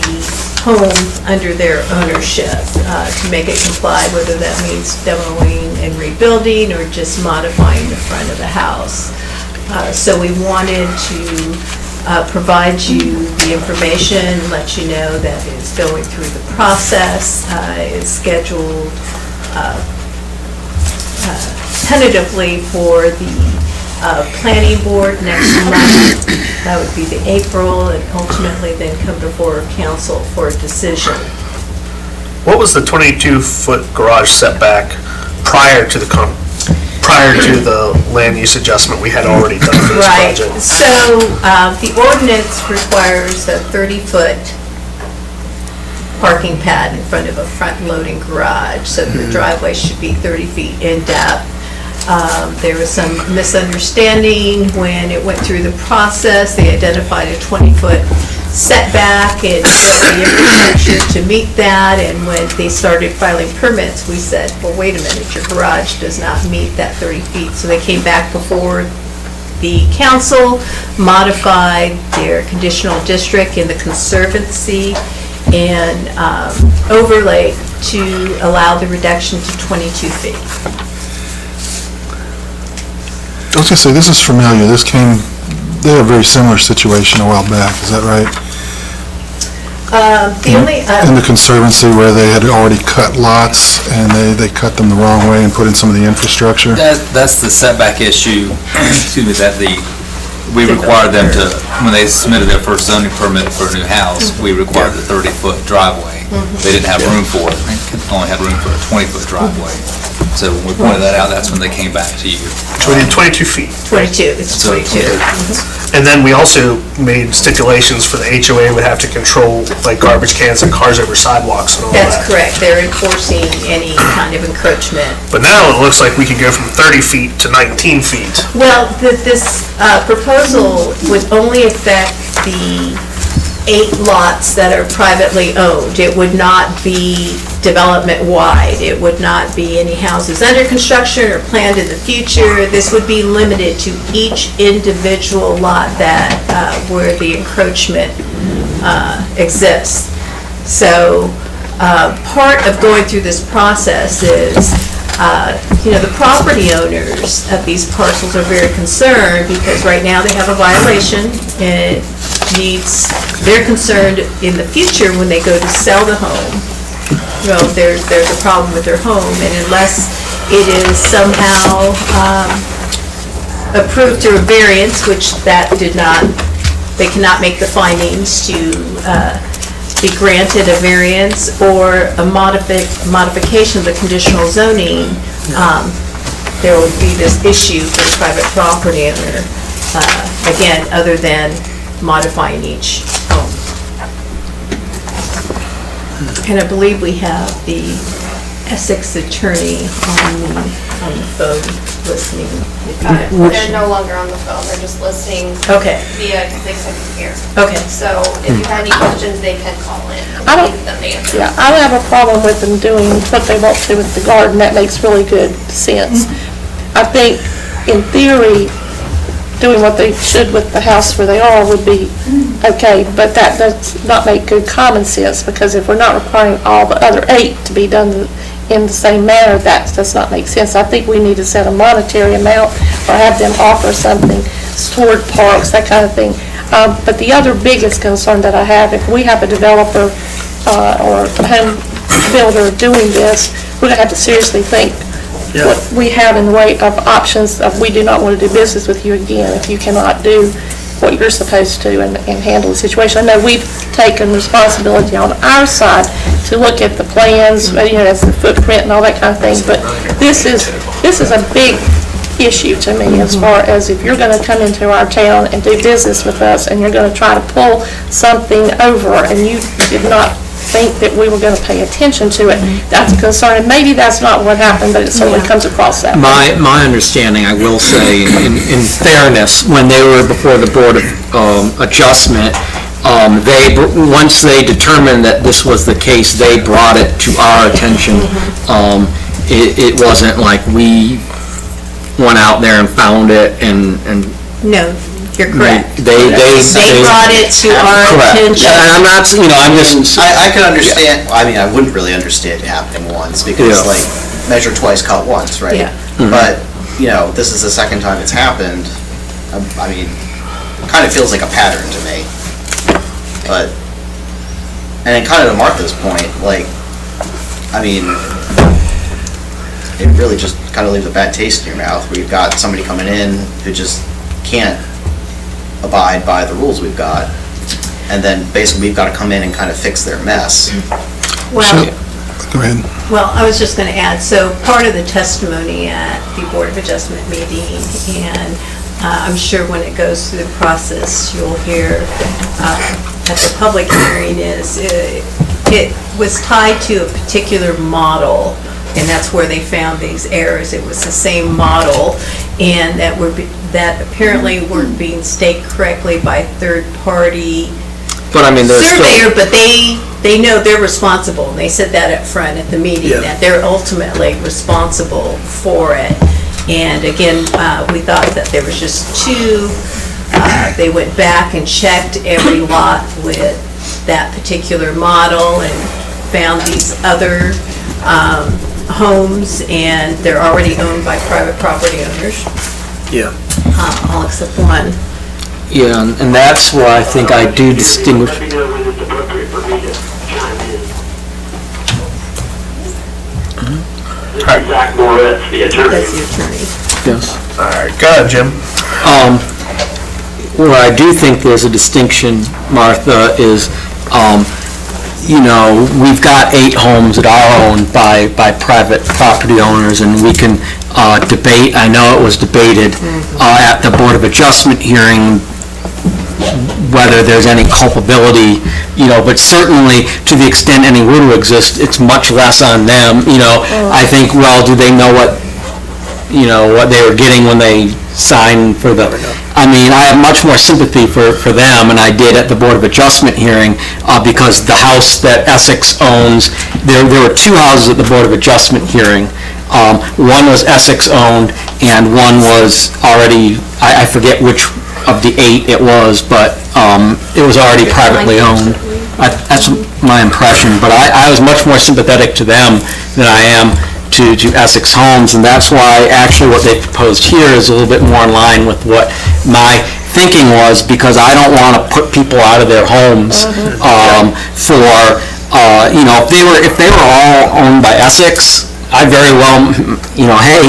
home under their ownership to make it comply, whether that means demoing and rebuilding or just modifying the front of the house. So we wanted to provide you the information, let you know that it's going through the process. It's scheduled tentatively for the planning board next month. That would be the April, and ultimately then come before council for a decision. What was the 22-foot garage setback prior to the land use adjustment we had already done for this project? Right, so the ordinance requires a 30-foot parking pad in front of a front-loading garage, so the driveway should be 30 feet in depth. There was some misunderstanding when it went through the process. They identified a 20-foot setback and built the infrastructure to meet that, and when they started filing permits, we said, well, wait a minute, your garage does not meet that 30 feet. So they came back before the council, modified their conditional district in the Conservancy, and overlaid to allow the reduction to 22 feet. I was gonna say, this is familiar, they had a very similar situation a while back, is that right? In the Conservancy, where they had already cut lots, and they cut them the wrong way and put in some of the infrastructure? That's the setback issue, excuse me, that we required them to, when they submitted their first zoning permit for a new house, we required the 30-foot driveway. They didn't have room for it, they only had room for a 20-foot driveway. So when we pointed that out, that's when they came back to you. So we did 22 feet. 22, it's 22. And then we also made stipulations for the HOA would have to control like garbage cans and cars over sidewalks and all that. That's correct, they're enforcing any kind of encroachment. But now it looks like we could go from 30 feet to 19 feet. Well, this proposal would only affect the 8 lots that are privately owned. It would not be development-wide. It would not be any houses under construction or planned in the future. This would be limited to each individual lot that where the encroachment exists. So part of going through this process is, the property owners of these parcels are very concerned because right now they have a violation. It needs, they're concerned in the future when they go to sell the home, there's a problem with their home, and unless it is somehow approved through a variance, which that did not, they cannot make the findings to be granted a variance or a modification of the conditional zoning, there would be this issue for the private property owner, again, other than modifying each home. And I believe we have the Essex attorney on the phone listening. They're no longer on the phone, they're just listening Okay. via, because they couldn't hear. Okay. So if you have any questions, they can call in. I don't- Leave them to answer. Yeah, I don't have a problem with them doing what they want to with the garden. That makes really good sense. I think, in theory, doing what they should with the house where they are would be okay, but that does not make good common sense, because if we're not requiring all the other 8 to be done in the same manner, that does not make sense. I think we need to set a monetary amount or have them offer something toward parks, that kind of thing. But the other biggest concern that I have, if we have a developer or a home builder doing this, we're going to have to seriously think what we have in the way of options of, we do not want to do business with you again if you cannot do what you're supposed to and handle the situation. I know we've taken responsibility on our side to look at the plans, as the footprint and all that kind of thing, but this is a big issue to me, as far as if you're going to come into our town and do business with us and you're going to try to pull something over and you did not think that we were going to pay attention to it, that's a concern. And maybe that's not what happened, but it certainly comes across that way. My understanding, I will say, in fairness, when they were before the Board of Adjustment, once they determined that this was the case, they brought it to our attention. It wasn't like we went out there and found it and No, you're correct. They brought it to our attention. And I'm not, I'm just. I can understand, I mean, I wouldn't really understand it happening once, because like, measure twice, cut once, right? Yeah. But, this is the second time it's happened. I mean, it kind of feels like a pattern to me. But, and then kind of to Martha's point, like, I mean, it really just kind of leaves a bad taste in your mouth, where you've got somebody coming in who just can't abide by the rules we've got, and then basically we've got to come in and kind of fix their mess. Well, Go ahead. Well, I was just going to add, so part of the testimony at the Board of Adjustment meeting, and I'm sure when it goes through the process, you'll hear at the public hearing, is it was tied to a particular model, and that's where they found these errors. It was the same model, and that apparently weren't being staked correctly by third-party But I mean, there's surveyor, but they know they're responsible, and they said that up front at the meeting, that they're ultimately responsible for it. And again, we thought that there was just 2, they went back and checked every lot with that particular model and found these other homes, and they're already owned by private property owners. Yeah. All except one. Yeah, and that's where I think I do distinguish. Let me know when it's appropriate for me to chime in. Zach Moritz, the attorney. That's the attorney. Yes. All right, go ahead, Jim. Where I do think there's a distinction, Martha, is, we've got 8 homes that are owned by private property owners, and we can debate, I know it was debated at the Board of Adjustment hearing, whether there's any culpability, but certainly to the extent any would exist, it's much less on them. I think, well, do they know what they were getting when they signed for the, I mean, I have much more sympathy for them, and I did at the Board of Adjustment hearing, because the house that Essex owns, there were 2 houses at the Board of Adjustment hearing. One was Essex-owned, and one was already, I forget which of the 8 it was, but it was already privately owned. That's my impression, but I was much more sympathetic to them than I am to Essex Homes, and that's why actually what they proposed here is a little bit more in line with what my thinking was, because I don't want to put people out of their homes for, if they were all owned by Essex, I very well, hey,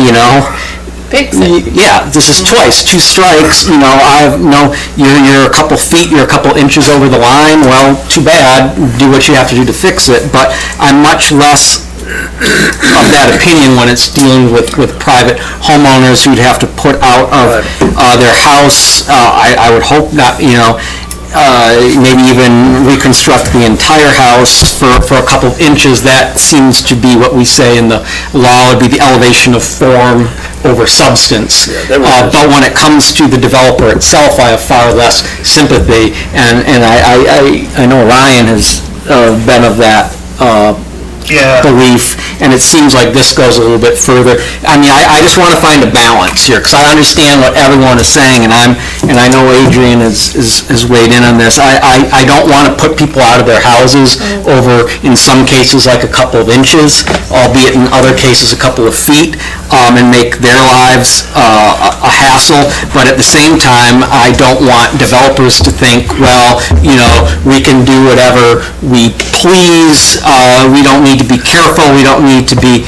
Fix it. yeah, this is twice, 2 strikes, you're a couple feet, you're a couple inches over the line, well, too bad, do what you have to do to fix it, but I'm much less of that opinion when it's dealing with private homeowners who'd have to put out of their house, I would hope not, maybe even reconstruct the entire house for a couple of inches. That seems to be what we say in the law, would be the elevation of form over substance. But when it comes to the developer itself, I have far less sympathy, and I know Ryan has been of that belief, and it seems like this goes a little bit further. I mean, I just want to find a balance here, because I understand what everyone is saying, and I know Adrian has weighed in on this. I don't want to put people out of their houses over, in some cases, like a couple of inches, albeit in other cases, a couple of feet, and make their lives a hassle. But at the same time, I don't want developers to think, well, we can do whatever we please. We don't need to be careful. We don't need to be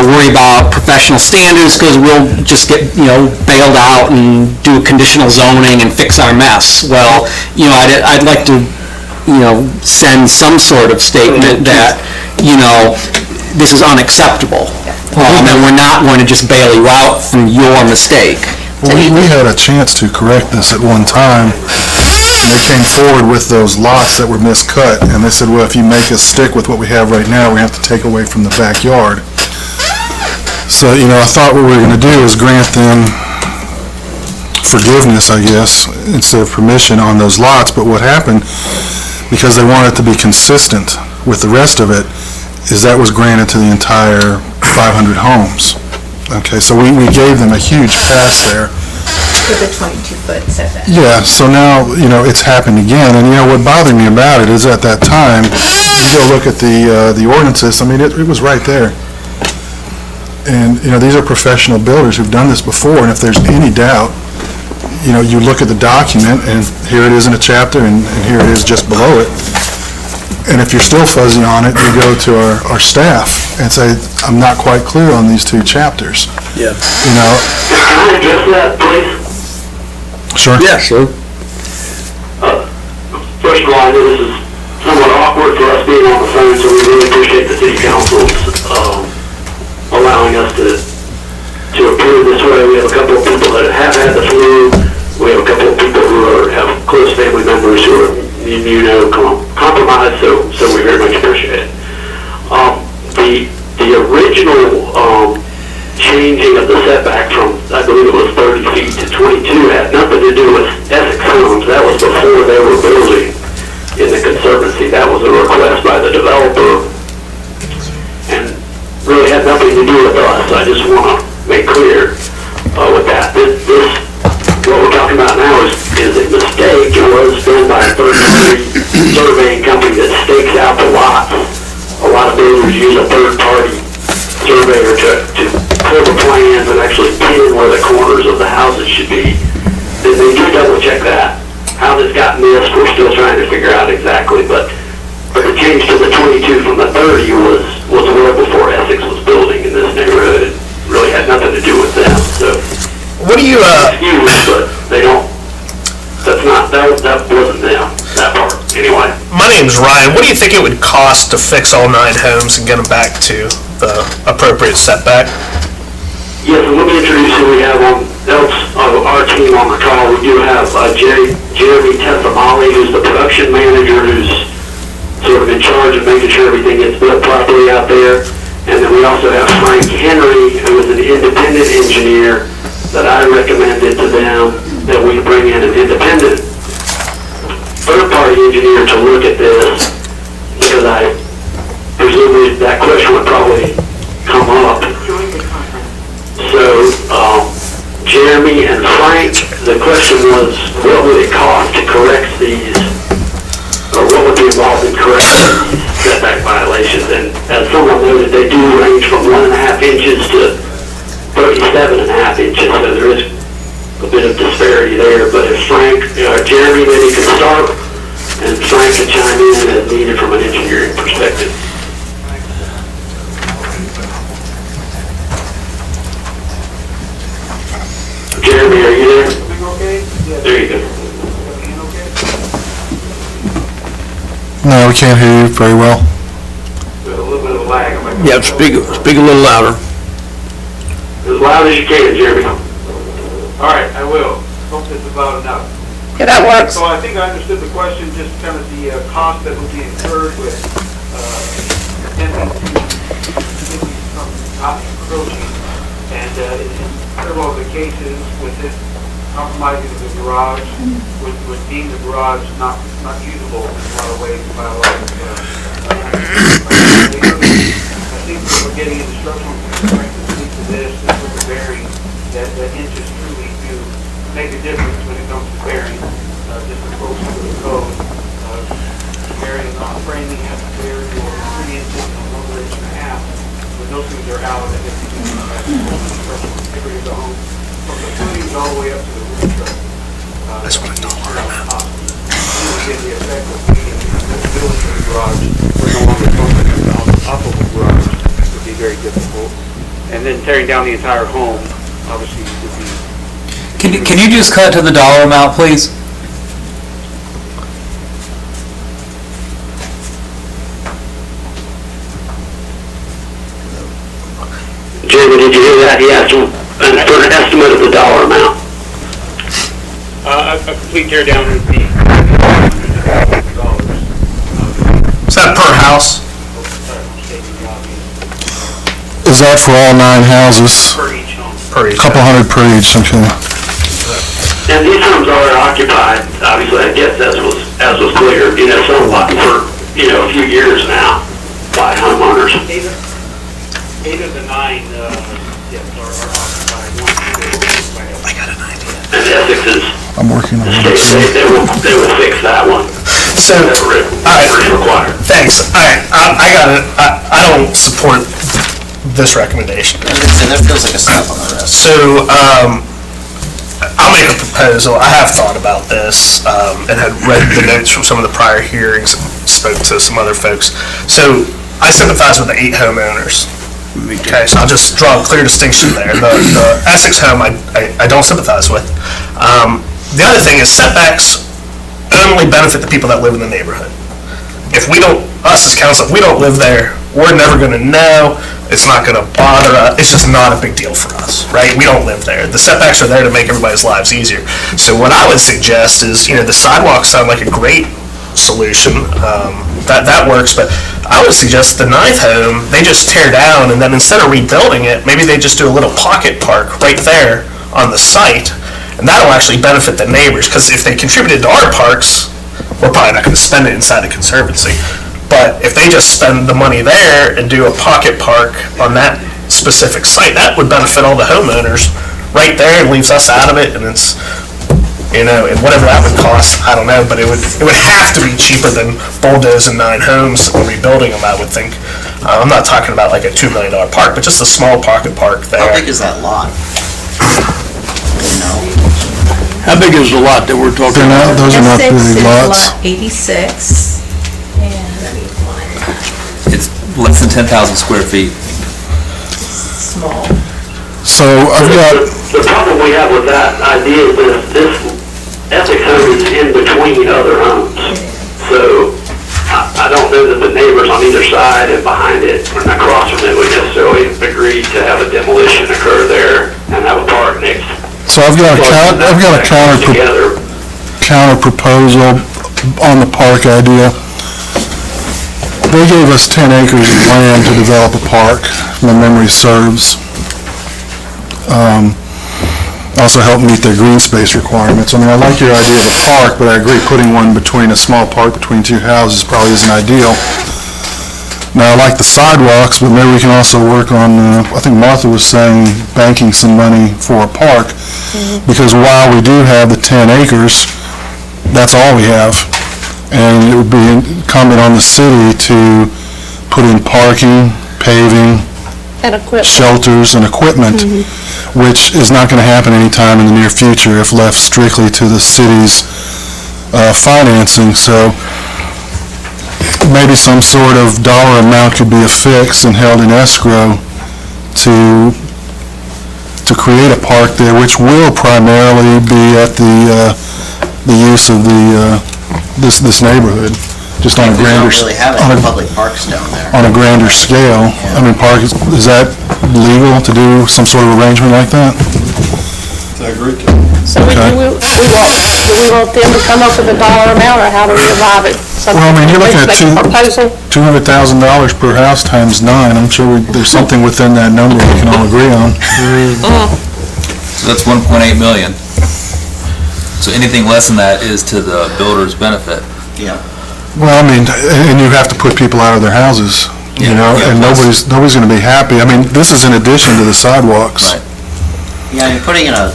worry about professional standards, because we'll just get bailed out and do conditional zoning and fix our mess. Well, I'd like to send some sort of statement that this is unacceptable, and we're not going to just bail you out from your mistake. Well, we had a chance to correct this at one time, and they came forward with those lots that were miscut, and they said, well, if you make us stick with what we have right now, we have to take away from the backyard. So, I thought what we were going to do is grant them forgiveness, I guess, instead of permission on those lots, but what happened, because they wanted it to be consistent with the rest of it, is that was granted to the entire 500 homes. Okay, so we gave them a huge pass there. With a 22-foot setback. Yeah, so now, it's happened again, and what bothered me about it is at that time, you go look at the ordinances, I mean, it was right there. And, these are professional builders who've done this before, and if there's any doubt, you look at the document, and here it is in a chapter, and here it is just below it. And if you're still fuzzy on it, you go to our staff and say, I'm not quite clear on these 2 chapters. Yeah. Can I address that, please? Sure. Yeah, sure. First of all, I know this is somewhat awkward for us being on the phone, so we really appreciate the city council's allowing us to approve this way. We have a couple of people that have had the flu. We have a couple of people who have close family members who are immunocompromised, so we very much appreciate it. The original changing of the setback from, I believe it was 30 feet to 22, had nothing to do with Essex Homes. That was before they were building in the Conservancy. That was a request by the developer, and really had nothing to do with us. I just want to make clear with that. This what we're talking about now is a mistake. It was done by a third-party surveying company that stakes out the lots. A lot of builders use a third-party surveyor to pull the plans and actually pin where the corners of the houses should be. They do double-check that. How this got missed, we're still trying to figure out exactly, but the change to the 22 from the 30 was well before Essex was building in this neighborhood. It really had nothing to do with them, so. What do you, Excuse, but they don't, that wasn't them, that part, anyway. my name's Ryan, what do you think it would cost to fix all 9 homes and get them back to the appropriate setback? Yes, and let me introduce who we have on our team on the call. We do have Jeremy Tessamali, who's the production manager, who's sort of in charge of making sure everything gets built properly out there. And then we also have Frank Henry, who is an independent engineer that I recommended to them that we bring in an independent third-party engineer to look at this, because I presume that question would probably come up. the question was, what would it cost to correct these, or what would be involved in correcting these setback violations? And as someone noted, they do range from 1.5 inches to 37.5 inches, so there is a bit of disparity there. But if Frank, Jeremy maybe could start, and Frank can chime in as needed from an engineering perspective. Jeremy, are you there? There you go. No, we can't hear you very well. With a little bit of a lag. Yeah, speak a little louder. As loud as you can, Jeremy. All right, I will. Hope this is loud enough. Yeah, that works. So I think I understood the question, just kind of the cost that would be incurred with attempting to stop encroaching. And in several of the cases with this compromising of the garage, would deem the garage not usable in a lot of ways by a lot of I think that we're getting into structural constraints that lead to this with the bearing, that inches truly do make a difference when it comes to bearing. Just approach to the code. Bearing on framing has to bear for 3 inches and 1.5 inches. When those things are out, and if you do structural integrity of the home, from the footings all the way up to the roof structure. That's what $1 amount. You get the effect of being the building of the garage, we're no longer focusing on the top of the garage, would be very difficult. And then tearing down the entire home, obviously, would be. Can you just cut to the dollar amount, please? Jamie, did you hear that? He asked for an estimate of the dollar amount. A complete tear down would be Is that per house? Is that for all 9 houses? per each home. Per each. Couple hundred per each, okay. And these homes are occupied, obviously, I guess as was clear, somewhat for, a few years now by homeowners. 8 of the 9, yes, are occupied. I got an idea. And Essex is, I'm working on it. they will fix that one. So, all right, Required. thanks. All right, I got it. I don't support this recommendation. And that feels like a slap on the wrist. So, I'll make a proposal. I have thought about this, and had read the notes from some of the prior hearings, spoke to some other folks. So, I sympathize with the 8 homeowners. Okay, so I'll just draw a clear distinction there. The Essex home, I don't sympathize with. The other thing is setbacks only benefit the people that live in the neighborhood. If we don't, us as council, if we don't live there, we're never going to know. It's not going to bother us. It's just not a big deal for us, right? We don't live there. The setbacks are there to make everybody's lives easier. So what I would suggest is, the sidewalks sound like a great solution. That works, but I would suggest the 9th home, they just tear down, and then instead of rebuilding it, maybe they just do a little pocket park right there on the site, and that'll actually benefit the neighbors, because if they contributed to our parks, we're probably not going to spend it inside the Conservancy. But if they just spend the money there and do a pocket park on that specific site, that would benefit all the homeowners right there, and leaves us out of it, and it's, and whatever that would cost, I don't know, but it would have to be cheaper than bulldozing 9 homes and rebuilding them, I would think. I'm not talking about like a $2 million park, but just a small pocket park there. How big is that lot? How big is the lot that we're talking about? Those are not big lots. Lot 86, It's less than 10,000 square feet. small. So I've got, The problem we have with that idea is that this Essex home is in between other homes. So I don't know that the neighbors on either side and behind it or across from it would necessarily agree to have a demolition occur there and have a park next. so I've got a counter proposal on the park idea. They gave us 10 acres of land to develop a park, if my memory serves. Also help meet their green space requirements. I mean, I like your idea of a park, but I agree putting one between a small park between 2 houses probably isn't ideal. Now, I like the sidewalks, but maybe we can also work on, I think Martha was saying, banking some money for a park, because while we do have the 10 acres, that's all we have. And it would be incumbent on the city to put in parking, paving, And equipment. shelters, and equipment, which is not going to happen anytime in the near future if left strictly to the city's financing. So maybe some sort of dollar amount could be affixed and held in escrow to create a park there, which will primarily be at the use of this neighborhood, just on a We grander... don't really have on any a- public parks down there. on a grander scale. I mean, park, is that legal to do some sort of arrangement like that? I agree. So do we want them to come up with a dollar amount, or how do we arrive at something? Well, I mean, you're looking at Make a proposal? $200,000 per house times 9. I'm sure there's something within that number we can all agree on. So that's 1.8 million. So anything less than that is to the builder's benefit. Yeah. Well, I mean, and you have to put people out of their houses, you know, Yeah, and plus- nobody's going to be happy. I mean, this is in addition to the sidewalks. Right. Yeah, I mean, putting in a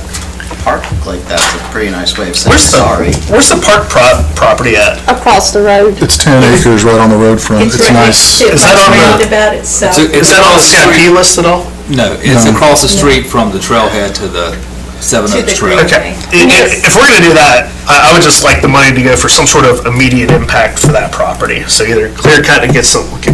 park like that's a pretty nice way of saying sorry. Where's the park property at? Across the road. It's 10 acres right on the road front. It's right nice. next to Is that on the- roundabout itself. Is that on the CIP list at all? No, it's No. across the street from the trailhead to the Seven To Oaks the Trail. green. Okay. Yes. If we're gonna do that, I would just like the money to go for some sort of immediate impact for that property. So either clear cut and get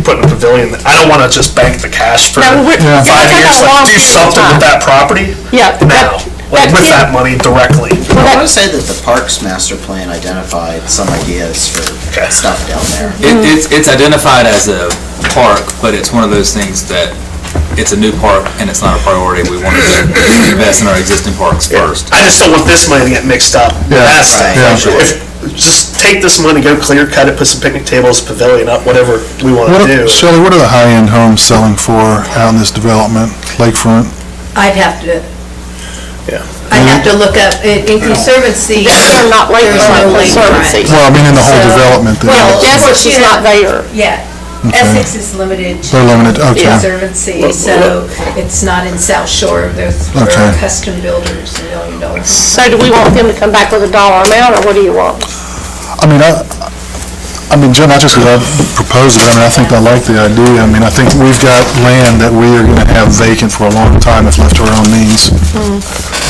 put in a pavilion. I don't wanna just bank the cash for No, we're- 5 Yeah. years. Take a long Like, do period of something with time. that property Yeah. now, like with that money directly. I want to say that the Parks Master Plan identified some ideas for Okay. stuff down there. It's identified as a park, but it's one of those things that it's a new park and it's not a priority. We want to invest in our existing parks first. I just don't want this money to get mixed up. Yeah. That's the Right. thing. Just take this money, go clear cut it, put some picnic tables, pavilion up, whatever we wanna do. Shelley, what are the high-end homes selling for out in this development, lakefront? I'd have to, Yeah. I'd have to look up, in Conservancy, They're not there's no lakefront conservancy. lakefront. Well, I mean, in the whole So- development there. Well, Essex is not there. Yeah, Essex is limited to They're limited, okay. Conservancy, so it's not in South Shore, there's Okay. custom builders, $1 million. So do we want them to come back with a dollar amount, or what do you want? I mean, Jim, not just because I proposed it, I mean, I think I like the idea. I mean, I think we've got land that we are going to have vacant for a long time if left to our own means.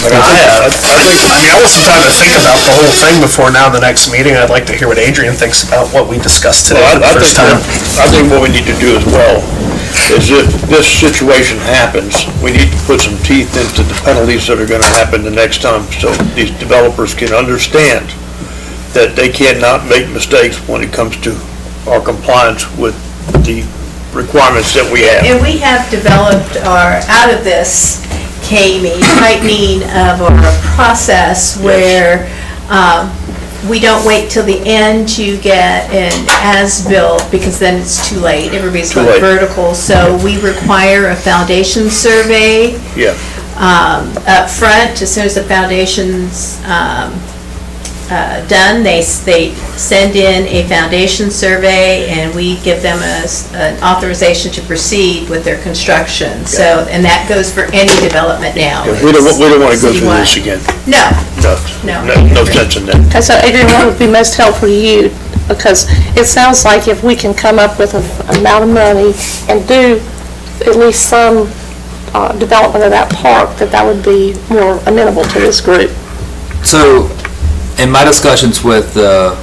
I want some time to think about the whole thing before now, the next meeting. I'd like to hear what Adrian thinks about what we discussed today Well, for the first time. I think what we need to do as well is if this situation happens, we need to put some teeth into the penalties that are gonna happen the next time, so these developers can understand that they cannot make mistakes when it comes to our compliance with the requirements that we have. And we have developed out of this, Kami, tightening of our process where we don't wait till the end to get an as-built, because then it's too late. Everybody's Too going late. vertical. So we require a foundation survey Yeah. up front. As soon as the foundation's done, they send in a foundation survey, and we give them an authorization to proceed with their construction. So, and that goes for any development now. We don't wanna go through this Citywide. again. No, No, No. no sense in that. Okay, so Adrian, what would be most helpful to you? Because it sounds like if we can come up with an amount of money and do at least some development of that park, that would be more amenable to this group. So, in my discussions with the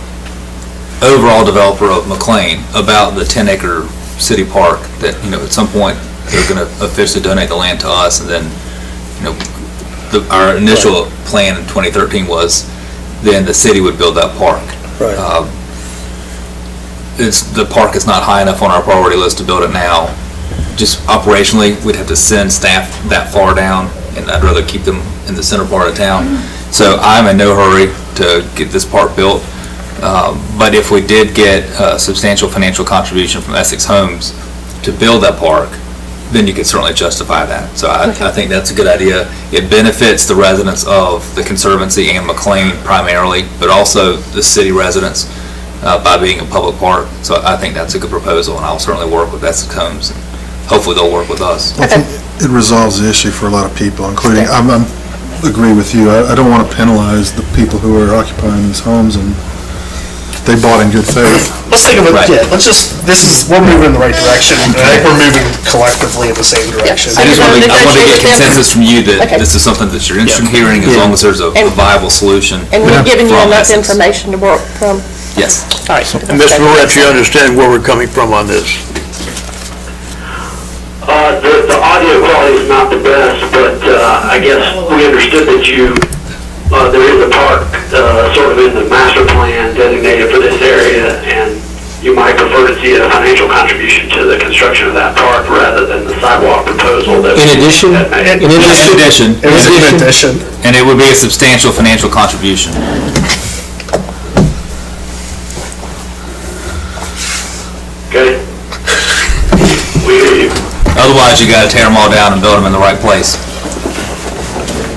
overall developer of McLean about the 10-acre city park, that, you know, at some point, they're going to officially donate the land to us, and then, you know, our initial plan in 2013 was then the city would build that park. Right. The park is not high enough on our priority list to build it now. Just operationally, we'd have to send staff that far down, and I'd rather keep them in the center part of town. So I'm in no hurry to get this park built. But if we did get a substantial financial contribution from Essex Homes to build that park, then you could certainly justify that. So I think that's a good idea. It benefits the residents of the Conservancy and McLean primarily, but also the city residents. by being a public park. So I think that's a good proposal, and I'll certainly work with Essex Homes, and hopefully they'll work with us. I think it resolves the issue for a lot of people, including, I agree with you, I don't want to penalize the people who are occupying these homes, and they bought in good faith. Let's think of it, Right. yeah, we're moving in the right direction, and I think we're moving collectively in the same direction. I just want to get Negotiate with them. consensus from you that Okay. this is something that you're interested in hearing, as long as there's a viable solution. And we've given you from enough Essex. information to work from. Yes. All right. And Mr. Moretz, you understand where we're coming from on this? The audio quality is not the best, but I guess we understood that there is a park sort of in the master plan designated for this area, and you might prefer to see a financial contribution to the construction of that park rather than the sidewalk proposal that. In addition? In addition. It was an addition. And it would be a substantial financial contribution. Okay? We hear you. Otherwise, you gotta tear them all down and build them in the right place.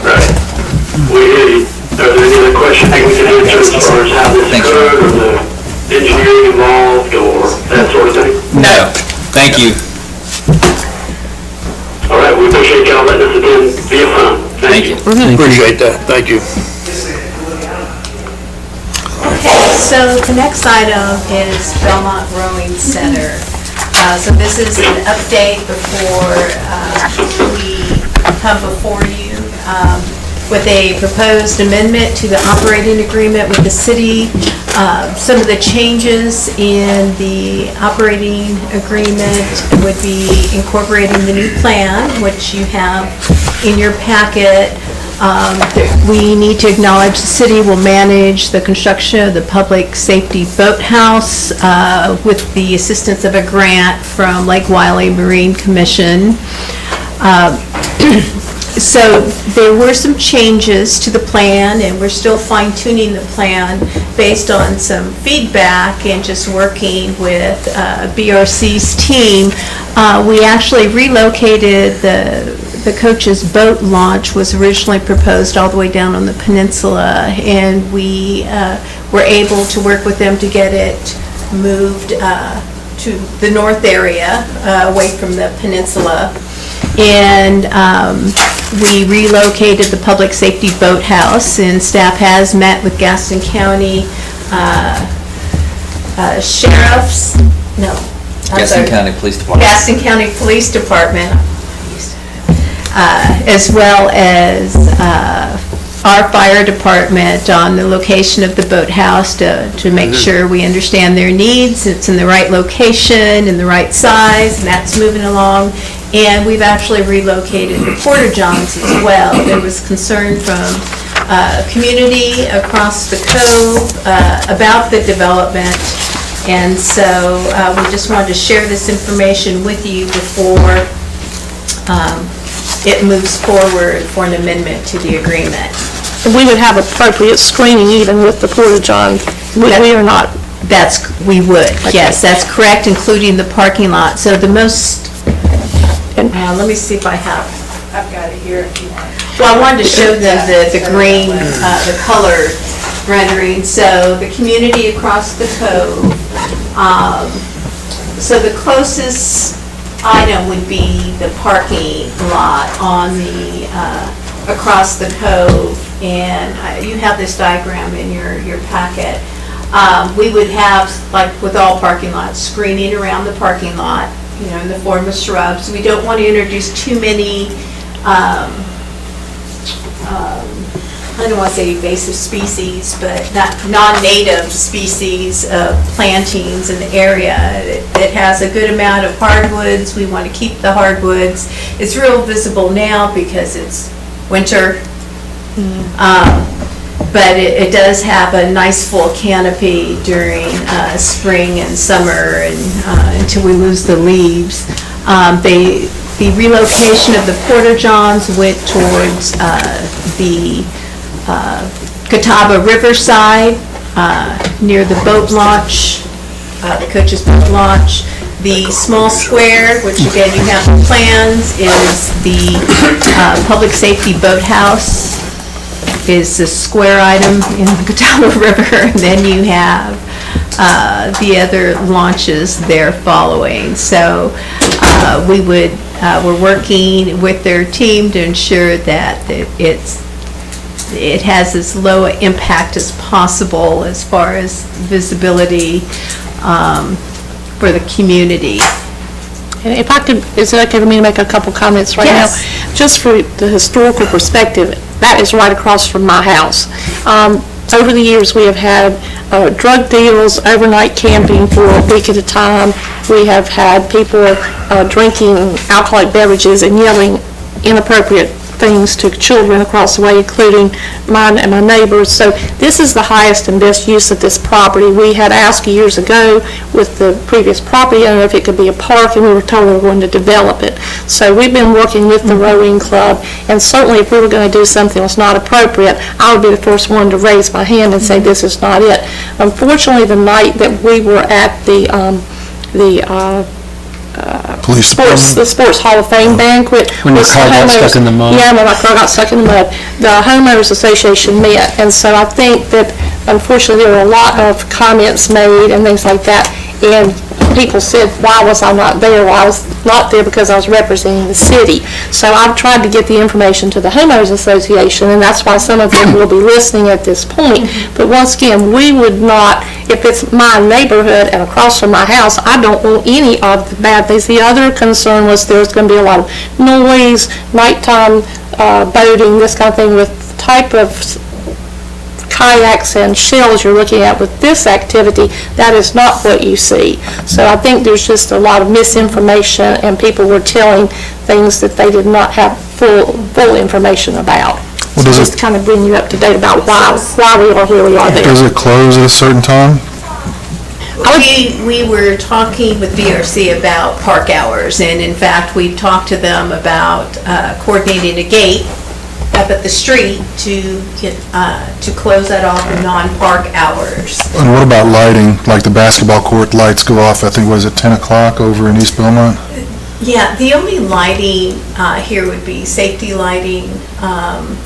Right. We hear you. Are there any other questions we can answer as far as how this Thank you. occurred, or the engineering involved, or that sort of thing? No. Thank you. All right, we appreciate y'all letting us attend via phone. Thank you. Appreciate that, thank you. Okay, so the next item is Belmont Rowing Center. So this is an update before we come before you with a proposed amendment to the operating agreement with the city. Some of the changes in the operating agreement would be incorporating the new plan, which you have in your packet. We need to acknowledge the city will manage the construction of the public safety boathouse with the assistance of a grant from Lake Wylie Marine Commission. So there were some changes to the plan, and we're still fine-tuning the plan based on some feedback and just working with BRC's team. We actually relocated the coach's boat launch was originally proposed all the way down on the peninsula, and we were able to work with them to get it moved to the north area, away from the peninsula. And we relocated the public safety boathouse, and staff has met with Gaston County sheriffs, no. I'm Gaston sorry. County Police Department. Gaston County Police Department, as well as our fire department on the location of the boathouse to make sure we understand their needs, it's in the right location, in the right size, and that's moving along. And we've actually relocated the porta-johns as well. There was concern from community across the cove about the development, and so we just wanted to share this information with you before it moves forward for an amendment to the agreement. We would have appropriate screening even with the porta-john, would we or not? We would, yes, that's correct, including the parking lot. So the most, let me see if I've got it here if you want. Well, I wanted to show them the green, the color rendering. So the community across the cove, so the closest item would be the parking lot on the, across the cove, and you have this diagram in your packet. We would have, like with all parking lots, screening around the parking lot, you know, in the form of shrubs. We don't want to introduce too many, I don't want to say invasive species, but not non-native species of plantings in the area. It has a good amount of hardwoods. We want to keep the hardwoods. It's real visible now because it's winter. But it does have a nice full canopy during spring and summer and until we lose the leaves. The relocation of the porta-johns went towards the Catawba Riverside, near the boat launch, the coach's boat launch. The small square, which again you have the plans, is the public safety boathouse, is the square item in the Catawba River. And then you have the other launches they're following. So we're working with their team to ensure that it has as low impact as possible as far as visibility for the community. And if I could, is it okay for me to make a couple comments right now? Yes. Just for the historical perspective, that is right across from my house. Over the years, we have had drug deals, overnight camping for a week at a time. We have had people drinking alcoholic beverages and yelling inappropriate things to children across the way, including mine and my neighbors. So this is the highest and best use of this property. We had asked years ago with the previous property owner if it could be a park, and we were told we were going to develop it. So we've been working with the rowing club, and certainly if we were going to do something that was not appropriate, I would be the first one to raise my hand and say this is not it. Unfortunately, the night that we were at the Sports Hall of Fame banquet. When your car got stuck in the mud? Yeah, when my car got stuck in the mud. The homeowners association met, and so I think that unfortunately there were a lot of comments made and things like that, and people said, why was I not there? Well, I was not there because I was representing the city. So I've tried to get the information to the homeowners association, and that's why some of them will be listening at this point. But once again, we would not, if it's my neighborhood and across from my house, I don't want any of the bad things. The other concern was there's going to be a lot of noise, nighttime boating, this kind of thing, with the type of kayaks and shells you're looking at with this activity. That is not what you see. So I think there's just a lot of misinformation, and people were telling things that they did not have full information about. Well, does just to kind of bring you up to date about why we are where we are there. Does it close at a certain time? We were talking with VRC about park hours, and in fact, we talked to them about coordinating a gate up at the street to close that off in non-park hours. And what about lighting? Like the basketball court lights go off, I think, was it 10 o'clock over in East Belmont? Yeah, the only lighting here would be safety lighting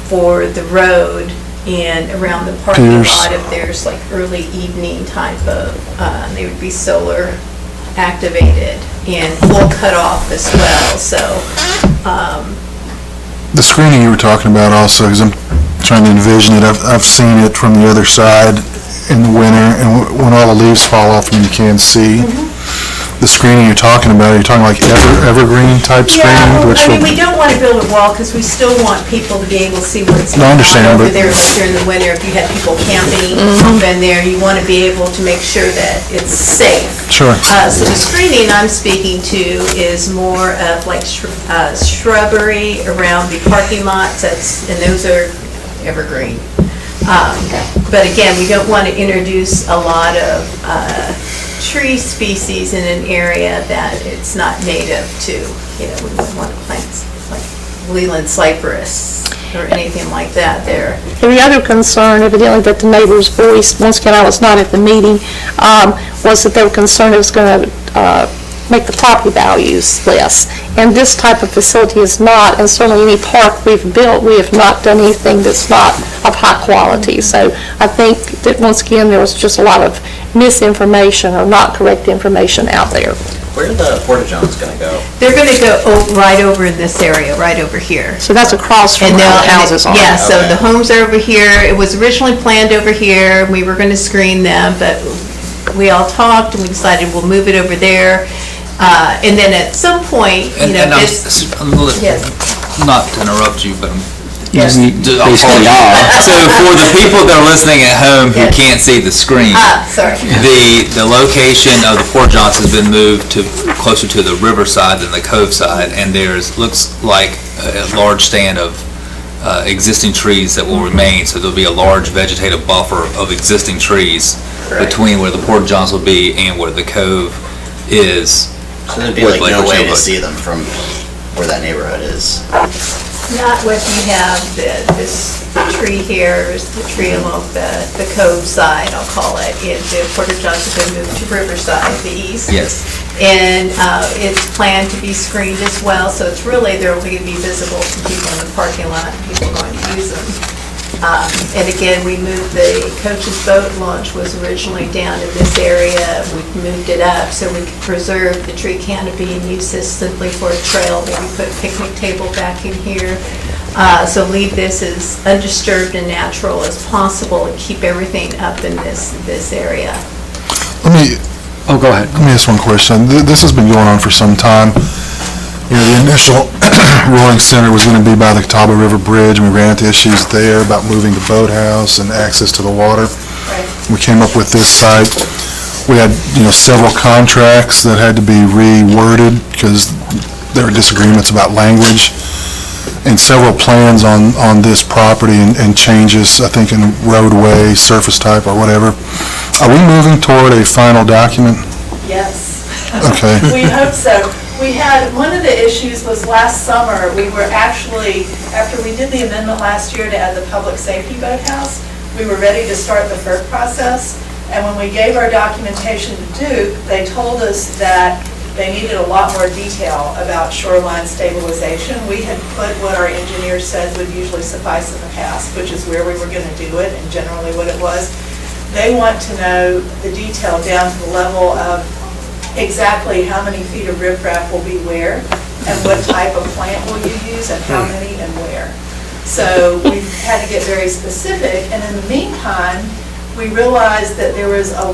for the road and around the parking lot if there's like early evening type of, they would be solar activated and full cutoff as well, so. The screening you were talking about also, because I'm trying to envision it, I've seen it from the other side in the winter, and when all the leaves fall off and you can't see. The screening you're talking about, are you talking like evergreen type screening? Yeah, we don't want to build a wall because we still want people to be able to see what's going on over there. Like during the winter, if you had people camping in there, you want to be able to make sure that it's safe. Sure. So the screening I'm speaking to is more of like shrubbery around the parking lots, and those are evergreen. But again, we don't want to introduce a lot of tree species in an area that it's not native to. You know, we wouldn't want to plant like Leland cypress or anything like that there. And the other concern, evidently, that the neighbors voiced, once again, I was not at the meeting, was that they were concerned it was going to make the property values less. And this type of facility is not, and certainly any park we've built, we have not done anything that's not of high quality. So I think that, once again, there was just a lot of misinformation or not correct information out there. Where are the Porta-Johns going to go? They're going to go right over in this area, right over here. So that's across from where the houses are. Yeah, so the homes are over here. It was originally planned over here. We were going to screen them, but we all talked and we decided we'll move it over there. And then at some point, you know, not to interrupt you, but Yes. basically are. So for the people that are listening at home who can't see the screen, sorry. The location of the Porta-Johns has been moved to closer to the river side than the cove side, and looks like a large stand of existing trees that will remain. So there'll be a large vegetative buffer of existing trees between where the Porta-Johns will be and where the cove is. So there'd be like no way to see them from where that neighborhood is. Not what you have, this tree here is the tree along the cove side, I'll call it. The Porta-Johns have been moved to Riverside, the east. Yes. And it's planned to be screened as well, so it's really, they're only going to be visible to people in the parking lot, people going to use them. And again, we moved the coach's boat launch was originally down in this area. We've moved it up so we could preserve the tree canopy and use this simply for a trail. Maybe put a picnic table back in here. So leave this as undisturbed and natural as possible and keep everything up in this area. Oh, go ahead. Let me ask one question. This has been going on for some time. You know, the initial Roaring Center was going to be by the Catawba River Bridge, and we ran into issues there about moving the boathouse and access to the water. We came up with this site. We had, several contracts that had to be reworded because there were disagreements about language, and several plans on this property and changes, I think, in roadway, surface type, or whatever. Are we moving toward a final document? Yes. Okay. We hope so. We had, one of the issues was last summer, we were actually, after we did the amendment last year to add the public safety boathouse, we were ready to start the FERC process. And when we gave our documentation to Duke, they told us that they needed a lot more detail about shoreline stabilization. We had put what our engineer said would usually suffice in the past, which is where we were going to do it and generally what it was. They want to know the detail down to the level of exactly how many feet of riprap will be where and what type of plant will you use and how many and where. So we've had to get very specific, and in the meantime, we realized that there was a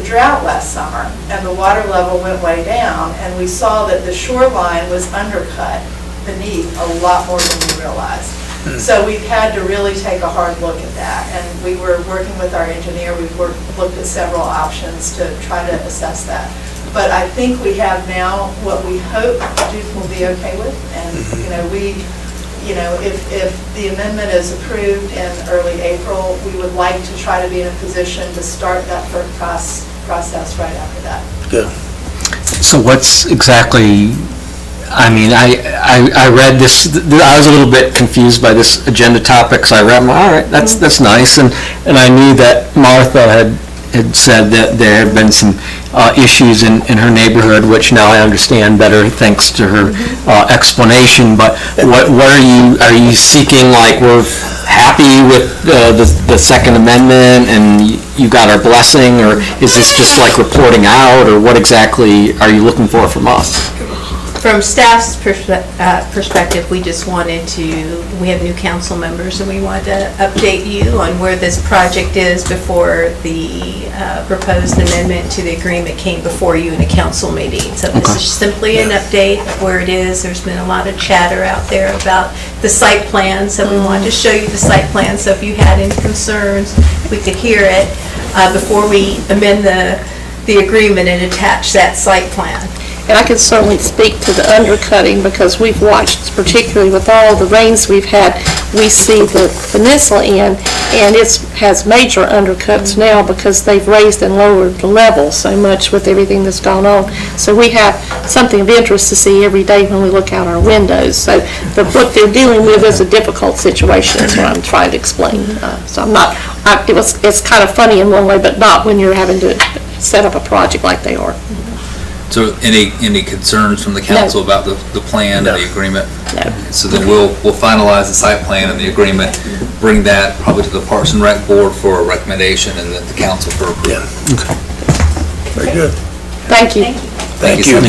drought last summer and the water level went way down, and we saw that the shoreline was undercut beneath a lot more than we realized. So we've had to really take a hard look at that, and we were working with our engineer. We've looked at several options to try to assess that. But I think we have now what we hope Duke will be okay with, and if the amendment is approved in early April, we would like to try to be in a position to start that FERC process right after that. Good. So what's exactly, I read this, I was a little bit confused by this agenda topic, so I read, all right, that's nice, and I knew that Martha had said that there had been some issues in her neighborhood, which now I understand better thanks to her explanation, but what are you seeking, like, we're happy with the Second Amendment and you got our blessing, or is this just like reporting out, or what exactly are you looking for from us? From staff's perspective, we just wanted we have new council members, and we wanted to update you on where this project is before the proposed amendment to the agreement came before you in a council meeting. So this is simply an update of where it is. There's been a lot of chatter out there about the site plan, so we wanted to show you the site plan, so if you had any concerns, we could hear it before we amend the agreement and attach that site plan. And I can certainly speak to the undercutting because we've watched, particularly with all the rains we've had, we see the peninsula end, and it has major undercuts now because they've raised and lowered the level so much with everything that's gone on. So we have something of interest to see every day when we look out our windows. So what they're dealing with is a difficult situation, is what I'm trying to explain. So it's kind of funny in one way, but not when you're having to set up a project like they are. So any concerns from the council about the plan and the agreement? No. So then we'll finalize the site plan and the agreement, bring that probably to the Parks and Rec Board for a recommendation, and then the council for approval. Yeah. Okay. Very good. Thank you. Thank you.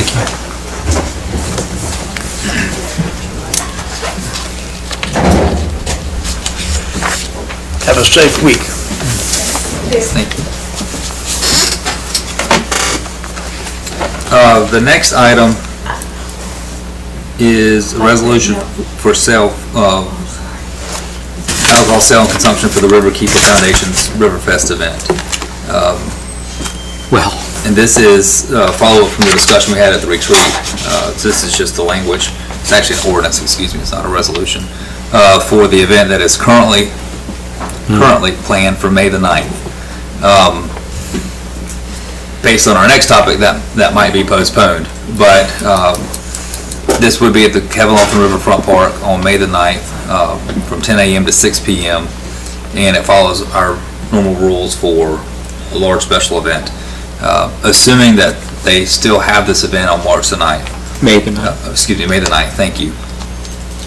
Have a safe week. Thank you. The next item is a resolution for alcohol sale and consumption for the River Keeper Foundation's Riverfest event. And this is a follow-up from the discussion we had at the retreat. So this is just the language. It's actually an ordinance, excuse me, it's not a resolution, for the event that is currently planned for May the 9th. Based on our next topic, that might be postponed, but this would be at the Kevin Lofton Riverfront Park on May the 9th from 10 a.m. to 6 p.m. and it follows our normal rules for a large special event, assuming that they still have this event on March the 9th. May the 9th. Excuse me, May the 9th, thank you.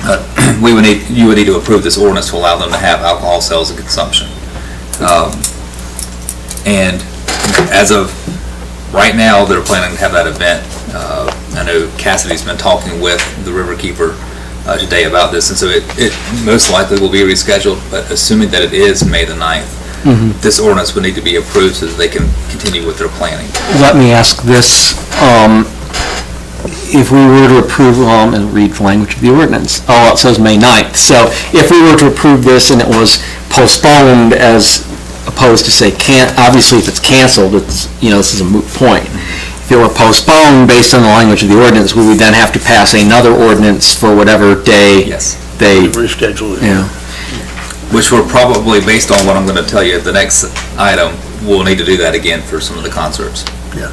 you would need to approve this ordinance to allow them to have alcohol sales and consumption. And as of right now, they're planning to have that event. I know Cassidy's been talking with the Riverkeeper today about this, and so it most likely will be rescheduled, but assuming that it is May the 9th, this ordinance would need to be approved so that they can continue with their planning. Let me ask this, if we were to approve, and read the language of the ordinance, it says May 9th. So if we were to approve this and it was postponed as opposed to say obviously if it's canceled, it's, this is a moot point. If it were postponed based on the language of the ordinance, we would then have to pass another ordinance for whatever day they reschedule it. Yeah. Which we're probably, based on what I'm going to tell you, the next item, we'll need to do that again for some of the concerts. Yeah.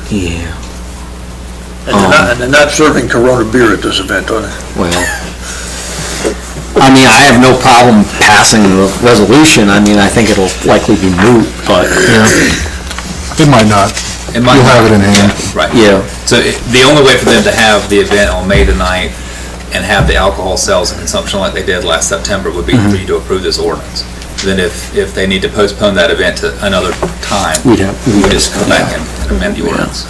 And they're not serving Corona beer at this event, are they? Well, I have no problem passing the resolution. I think it'll likely be moot, but... It might not. You'll have it in hand. Right. Yeah. So the only way for them to have the event on May the 9th and have the alcohol sales and consumption like they did last September would be for you to approve this ordinance. Then if they need to postpone that event to another time, we would just come back and amend the ordinance.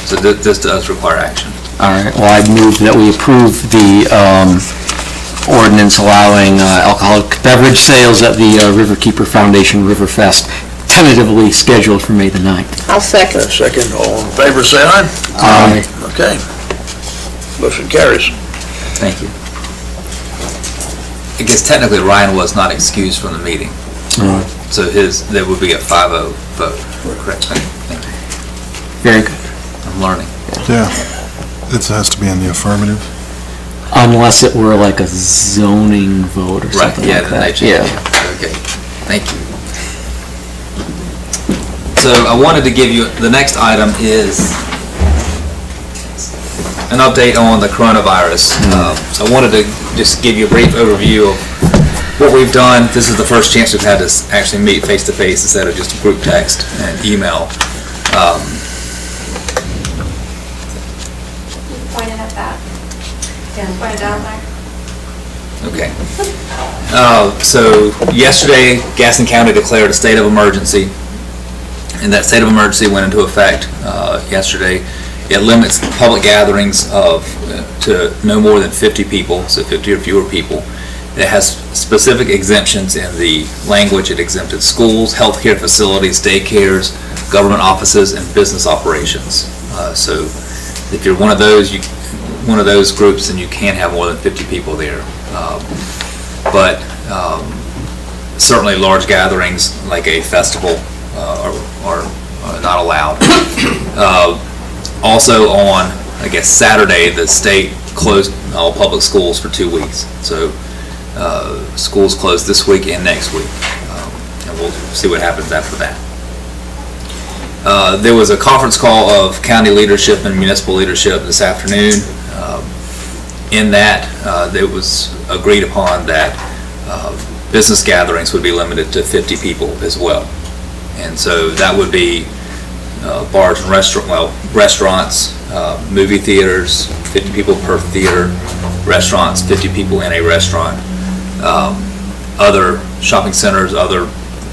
So this does require action. All right, well, I'd move that we approve the ordinance allowing alcoholic beverage sales at the Riverkeeper Foundation Riverfest, tentatively scheduled for May the 9th. I'll second. Second, all in favor, say aye. Aye. Okay. Motion carries. Thank you. I guess technically Ryan was not excused from the meeting. So there would be a 5-0 vote. Correct. Thank you. Very good. I'm learning. Yeah, it has to be in the affirmative. Unless it were like a zoning vote or something like that. Yeah. Okay, thank you. So I wanted to give you, the next item is an update on the coronavirus. So I wanted to just give you a brief overview of what we've done. This is the first chance we've had to actually meet face-to-face instead of just group text and email. Pointed at that. Pointed down there. Okay. So yesterday, Gaston County declared a state of emergency, and that state of emergency went into effect yesterday. It limits public gatherings to no more than 50 people, so 50 or fewer people. It has specific exemptions in the language. It exempted schools, healthcare facilities, daycares, government offices, and business operations. So if you're one of those groups, then you can't have more than 50 people there. But certainly large gatherings like a festival are not allowed. Also on, I guess, Saturday, the state closed all public schools for 2 weeks. So schools closed this week and next week. And we'll see what happens after that. There was a conference call of county leadership and municipal leadership this afternoon. In that, it was agreed upon that business gatherings would be limited to 50 people as well. And so that would be bars and restaurants, movie theaters, 50 people per theater, restaurants, 50 people in a restaurant, other shopping centers, other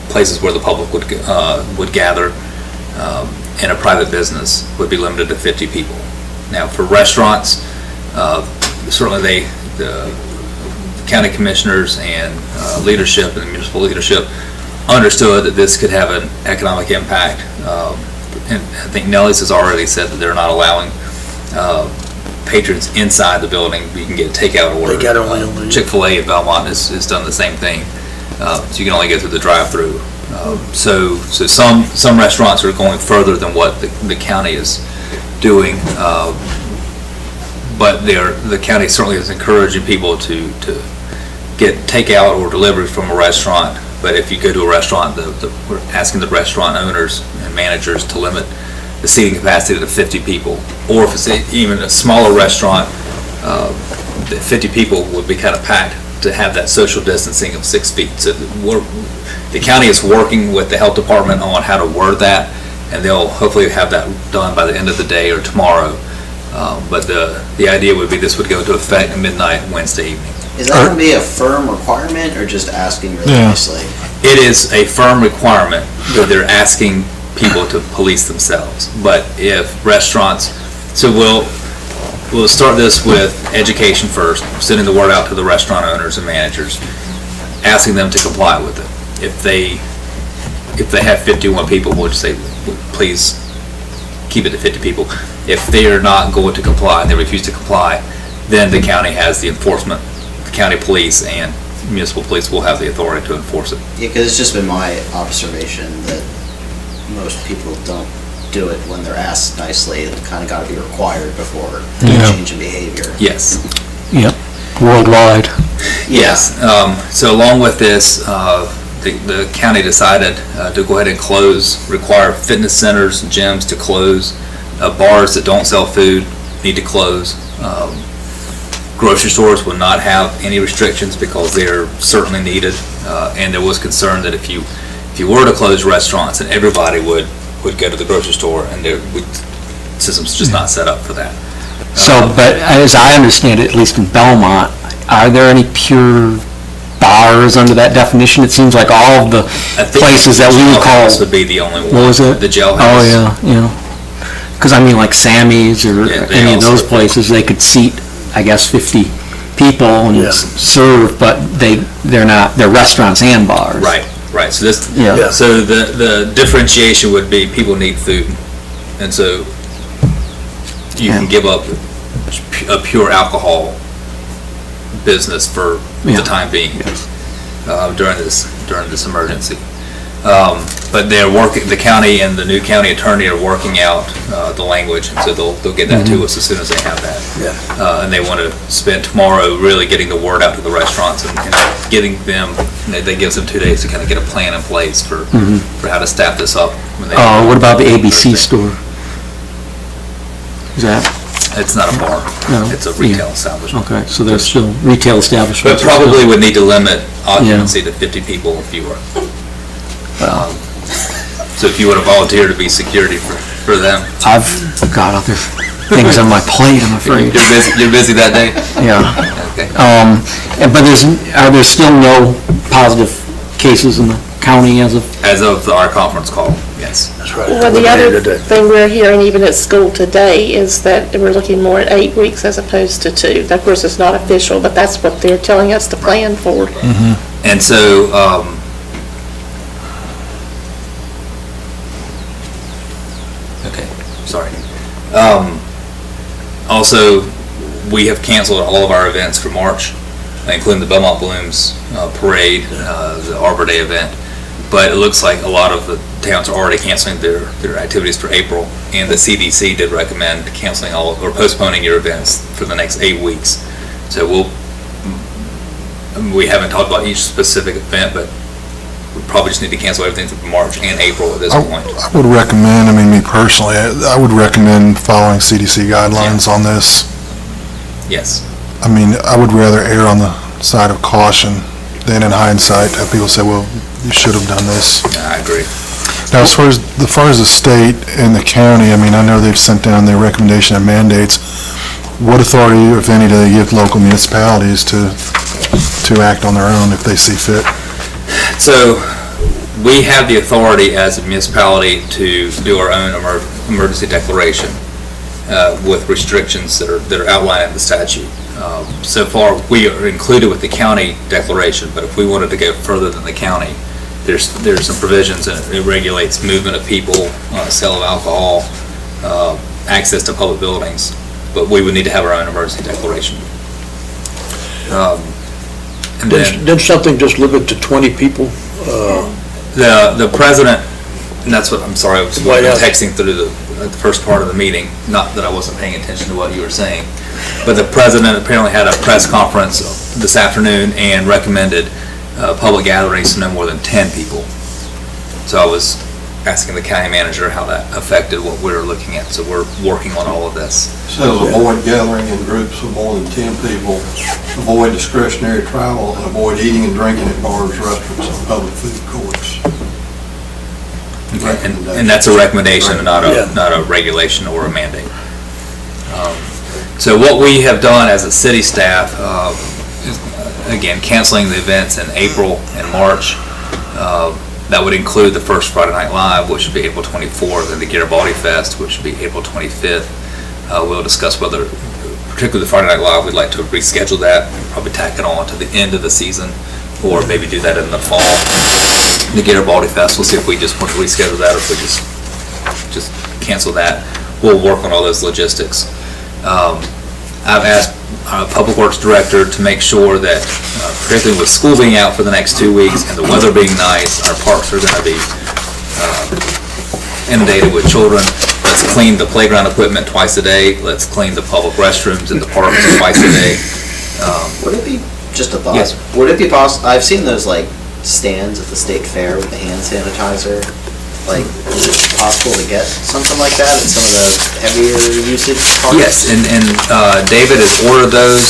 places where the public would gather, and a private business would be limited to 50 people. Now, for restaurants, certainly the county commissioners and leadership and the municipal leadership understood that this could have an economic impact. And I think Nellie's has already said that they're not allowing patrons inside the building. You can get a takeout order. Chick-fil-A at Belmont has done the same thing. So you can only get through the drive-through. So some restaurants are going further than what the county is doing. But the county certainly is encouraging people to get takeout or delivery from a restaurant. But if you go to a restaurant, we're asking the restaurant owners and managers to limit the seating capacity to 50 people. Or if it's even a smaller restaurant, 50 people would be kind of packed to have that social distancing of 6 feet. So the county is working with the health department on how to word that, and they'll hopefully have that done by the end of the day or tomorrow. But But the idea would be this would go into effect at midnight Wednesday evening. Is that gonna be a firm requirement or just asking really Yeah. nicely? It is a firm requirement that they're asking people to police themselves. But if restaurants, so we'll start this with education first, sending the word out to the restaurant owners and managers, asking them to comply with it. If they have 51 people, we'll just say, please keep it to 50 people. If they are not going to comply and they refuse to comply, then the county has the enforcement. The county police and municipal police will have the authority to enforce it. Yeah, because it's just been my observation that most people don't do it when they're asked nicely. It kind of got to be required before there's a change in behavior. Yes. Yep, worldwide. Yes. So along with this, the county decided to go ahead and require fitness centers and gyms to close. Bars that don't sell food need to close. Grocery stores will not have any restrictions because they're certainly needed. And there was concern that if you were to close restaurants, and everybody would go to the grocery store, and the system's just not set up for that. So, but as I understand it, at least in Belmont, are there any pure bars under that definition? It seems like all of the places that we would call... Jailhouse would be the only one. What was it? The jailhouse. Oh, yeah. Because I mean, like Sammy's or any of those places, they could seat, I guess, 50 people and serve, but they're restaurants and bars. Right. So so the differentiation would be people need food, and so you can give up a pure alcohol business for the time being during this emergency. But the county and the new county attorney are working out the language, and so they'll get that to us as soon as they have that. And they want to spend tomorrow really getting the word out to the restaurants and getting them, that gives them 2 days to kind of get a plan in place for how to staff this up. What about the ABC store? Is that? It's not a bar. No. It's a retail establishment. Okay, so there's still retail establishments. But probably would need to limit occupancy to 50 people or fewer. So if you want to volunteer to be security for them. I've got other things on my plate, I'm afraid. You're busy that day? Yeah. Okay. But are there still no positive cases in the county as of? As of our conference call, yes. That's right. Well, the other thing we're hearing even at school today is that we're looking more at 8 weeks as opposed to 2. Of course, it's not official, but that's what they're telling us to plan for. And so, okay, sorry. Also, we have canceled all of our events for March, including the Belmont Blooms Parade, the Arbor Day event. But it looks like a lot of the towns are already canceling their activities for April, and the CDC did recommend canceling or postponing your events for the next 8 weeks. So we haven't talked about each specific event, but we probably just need to cancel everything for March and April at this point. I would recommend, me personally, I would recommend following CDC guidelines on this. Yes. I would rather err on the side of caution than in hindsight have people say, well, you should have done this. I agree. Now, as far as the state and the county, I know they've sent down their recommendation and mandates. What authority, if any, do they give local municipalities to act on their own if they see fit? So we have the authority as a municipality to do our own emergency declaration with restrictions that are outlined in the statute. So far, we are included with the county declaration, but if we wanted to go further than the county, there's some provisions, and it regulates movement of people, sale of alcohol, access to public buildings, but we would need to have our own emergency declaration. And then Didn't something just limit to 20 people? the president, and that's what, I'm sorry, I was White House. texting through the first part of the meeting, not that I wasn't paying attention to what you were saying, but the president apparently had a press conference this afternoon and recommended public gatherings to no more than 10 people. So I was asking the county manager how that affected what we were looking at, so we're working on all of this. Says avoid gathering in groups of more than 10 people, avoid discretionary travel, and avoid eating and drinking at bars, restaurants, and public food courts. And that's a recommendation, not a regulation or a mandate. So what we have done as a city staff, is, again, canceling the events in April and March. That would include the first Friday Night Live, which would be April 24th, and the Garibaldi Fest, which would be April 25th. We'll discuss whether, particularly the Friday Night Live, we'd like to reschedule that, probably tack it on to the end of the season, or maybe do that in the fall. The Garibaldi Fest, we'll see if we just want to reschedule that, or if we just cancel that. We'll work on all those logistics. I've asked our Public Works Director to make sure that, particularly with school being out for the next 2 weeks and the weather being nice, our parks are going to be inundated with children. Let's clean the playground equipment twice a day. Let's clean the public restrooms in the parks twice a day. Would it be, just a thought? Yes. Would it be possible, I've seen those like stands at the state fair with the hand sanitizer. Like, is it possible to get something like that at some of the heavier usage parks? Yes, and David has ordered those.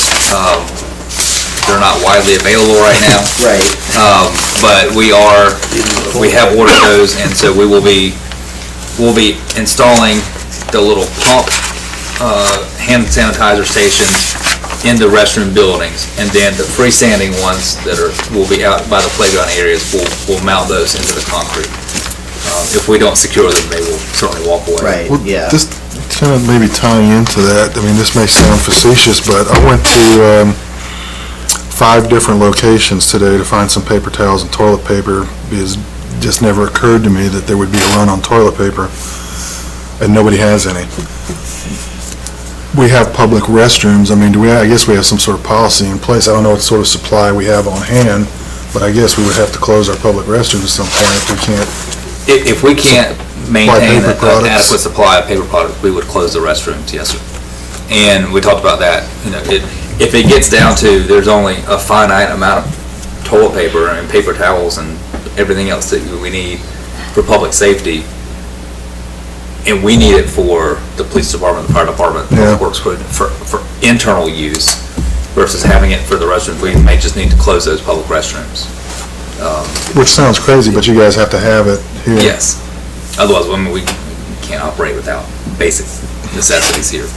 They're not widely available right now. Right. But we have ordered those, and so we'll be installing the little pump hand sanitizer stations in the restroom buildings, and then the freestanding ones that will be out by the playground areas, we'll mount those into the concrete. If we don't secure them, they will certainly walk away. Right, Well, yeah. Just kind of maybe tying into that, I mean, this may sound facetious, but I went to 5 different locations today to find some paper towels and toilet paper, because it just never occurred to me that there would be a run on toilet paper, and nobody has any. We have public restrooms, I mean, I guess we have some sort of policy in place. I don't know what sort of supply we have on hand, but I guess we would have to close our public restrooms at some point if we can't. If we can't maintain paper an products. adequate supply of paper products, we would close the restrooms, yes, sir. And we talked about that, if it gets down to, there's only a finite amount of toilet paper and paper towels and everything else that we need for public safety, and we need it for the police department, the fire department, Yeah. Public Works, for internal use versus having it for the restrooms, we may just need to close those public restrooms. Which sounds crazy, but you guys have to have it here. Yes. Otherwise, I mean, we can't operate without basic necessities here.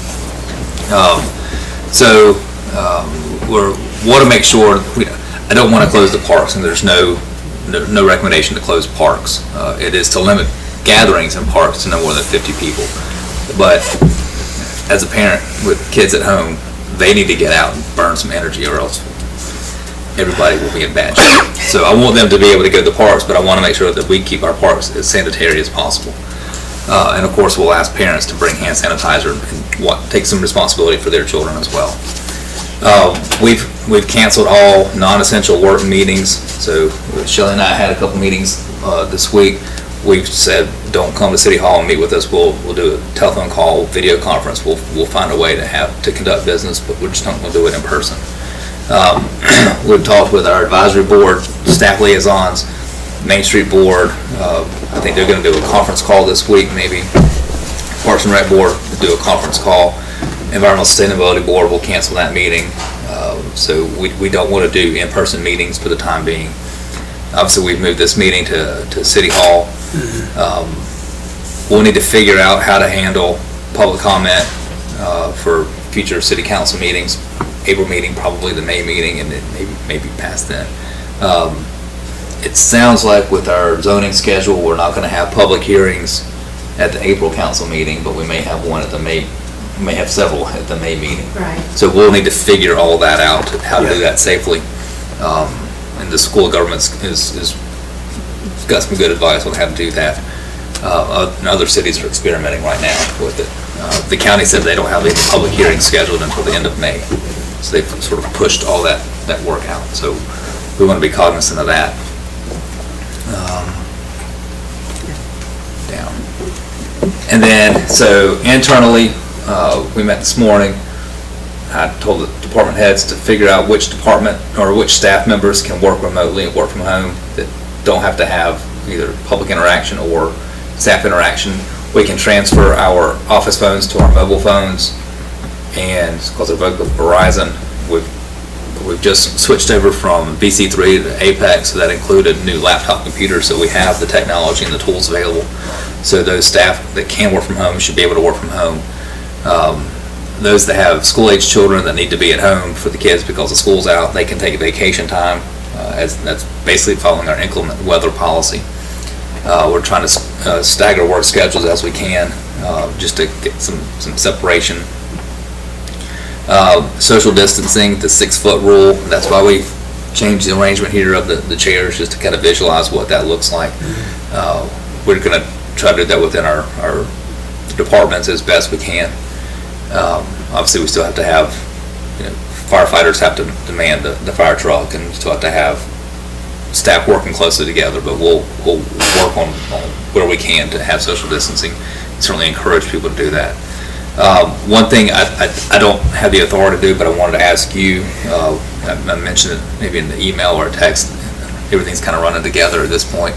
We want to make sure, I don't want to close the parks, and there's no recommendation to close parks. It is to limit gatherings in parks to no more than 50 people. But as a parent with kids at home, they need to get out and burn some energy, or else everybody will be in bad shape. So I want them to be able to go to the parks, but I want to make sure that we keep our parks as sanitary as possible. And of course, we'll ask parents to bring hand sanitizer and take some responsibility for their children as well. We've canceled all non-essential work meetings. So Shelley and I had a couple meetings this week. We've said, don't come to City Hall and meet with us. We'll do a telephone call, video conference. We'll find a way to conduct business, but we're just not going to do it in person. We've talked with our advisory board, staff liaisons, Main Street Board. I think they're going to do a conference call this week, maybe. Parks and Rec Board will do a conference call. Environmental Sustainability Board will cancel that meeting. So we don't want to do in-person meetings for the time being. Obviously, we've moved this meeting to City Hall. We'll need to figure out how to handle public comment for future city council meetings. April meeting, probably the May meeting, and then maybe past then. It sounds like with our zoning schedule, we're not going to have public hearings at the April council meeting, but we may have one at the May, we may have several at the May meeting. Right. So we'll need to figure all that out, how to do that safely. And the school of government is got some good advice on how to do that. And other cities are experimenting right now with it. The county said they don't have any public hearings scheduled until the end of May. So they've sort of pushed all that work out. So we want to be cognizant of that. Down. And then, so internally, we met this morning. I told the department heads to figure out which department or which staff members can work remotely and work from home that don't have to have either public interaction or staff interaction. We can transfer our office phones to our mobile phones, and because they're both with Verizon, we've just switched over from VC3 to Apex, so that included new laptop computers, so we have the technology and the tools available. So those staff that can work from home should be able to work from home. those that have school-age children that need to be at home for the kids because the school's out, they can take vacation time, as that's basically following our inclement weather policy. We're trying to stagger work schedules as we can, just to get some separation. Social distancing, the 6-foot rule, that's why we changed the arrangement here of the chairs, just to kind of visualize what that looks like. We're going to try to do that within our departments as best we can. Obviously, we still have to have, firefighters have to demand the fire truck, and still have to have staff working closely together, but we'll work on where we can to have social distancing. Certainly encourage people to do that. One thing I don't have the authority to do, but I wanted to ask you, I mentioned it maybe in the email or a text, everything's kind of running together at this point.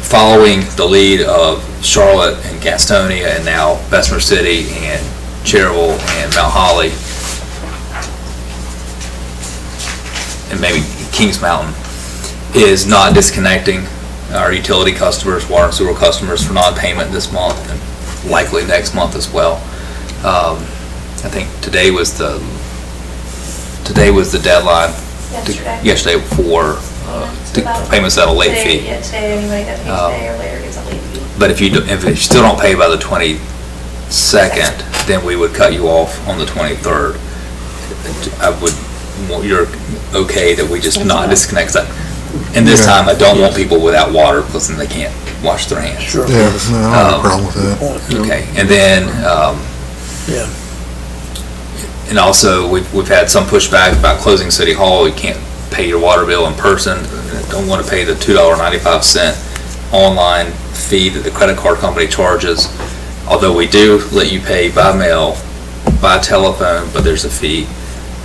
Following the lead of Charlotte and Gastonia, and now Bessemer City and Cherville and Mount Holly, and maybe Kings Mountain, is not disconnecting our utility customers, water and sewer customers, for non-payment this month and likely next month as well. I think today was the deadline. Yesterday for payments at a late fee. Yeah, today anybody that pays today or later gets a late fee. But if you still don't pay by the 22nd, then we would cut you off on the 23rd. You're okay that we just not disconnect that. And this time, I don't want people without water, because then they can't wash their hands. Sure. Yeah, no, I don't have a problem with that. Okay, and then, and also, we've had some pushback about closing City Hall. You can't pay your water bill in person. Don't want to pay the $2.95 online fee that the credit card company charges. Although we do let you pay by mail, by telephone, but there's a fee.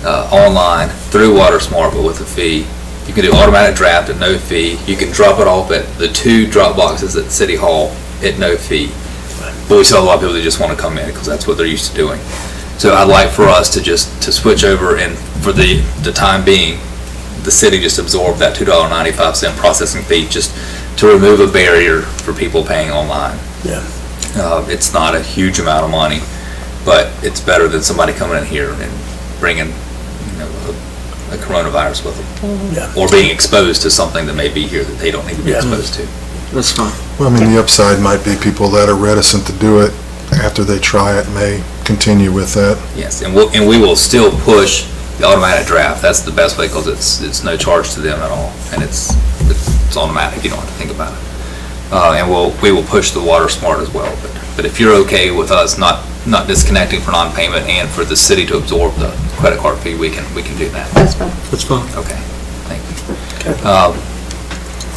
Online through WaterSmart, but with a fee. You can do automatic draft at no fee. You can drop it off at the 2 drop boxes at City Hall at no fee. But we saw a lot of people that just want to come in because that's what they're used to doing. So I'd like for us to switch over, and for the time being, the city just absorb that $2.95 processing fee, just to remove a barrier for people paying online. Yeah. It's not a huge amount of money, but it's better than somebody coming in here and bringing a coronavirus with them. Yeah. Or being exposed to something that may be here that they don't need to be exposed to. That's fine. Well, I mean, the upside might be people that are reticent to do it after they try it may continue with that. Yes, and we will still push the automatic draft. That's the best way, because it's no charge to them at all, and it's automatic. You don't have to think about it. And we will push the WaterSmart as well. But if you're okay with us not disconnecting for non-payment and for the city to absorb the credit card fee, we can do that. That's fine. That's fine. Okay, thank you.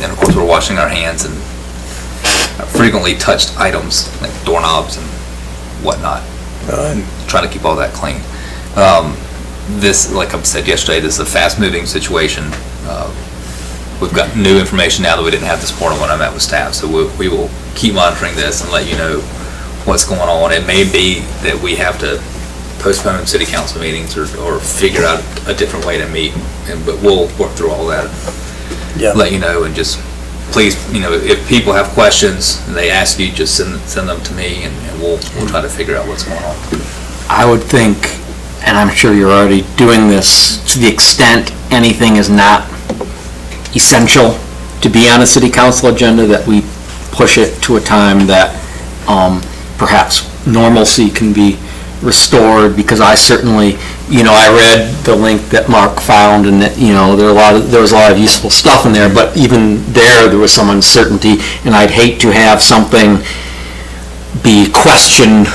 And of course, we're washing our hands and frequently touched items like doorknobs and whatnot. Trying to keep all that clean. This, like I said yesterday, this is a fast-moving situation. We've got new information now that we didn't have this morning when I met with staff, so we will keep monitoring this and let you know what's going on. It may be that we have to postpone city council meetings or figure out a different way to meet, but we'll work through all that. Yeah. Let you know, and just please, if people have questions and they ask you, just send them to me, and we'll try to figure out what's going on. I would think, and I'm sure you're already doing this, to the extent anything is not essential to be on a city council agenda, that we push it to a time that perhaps normalcy can be restored, because I certainly, I read the link that Mark found, and that, there was a lot of useful stuff in there, but even there was some uncertainty, and I'd hate to have something be questioned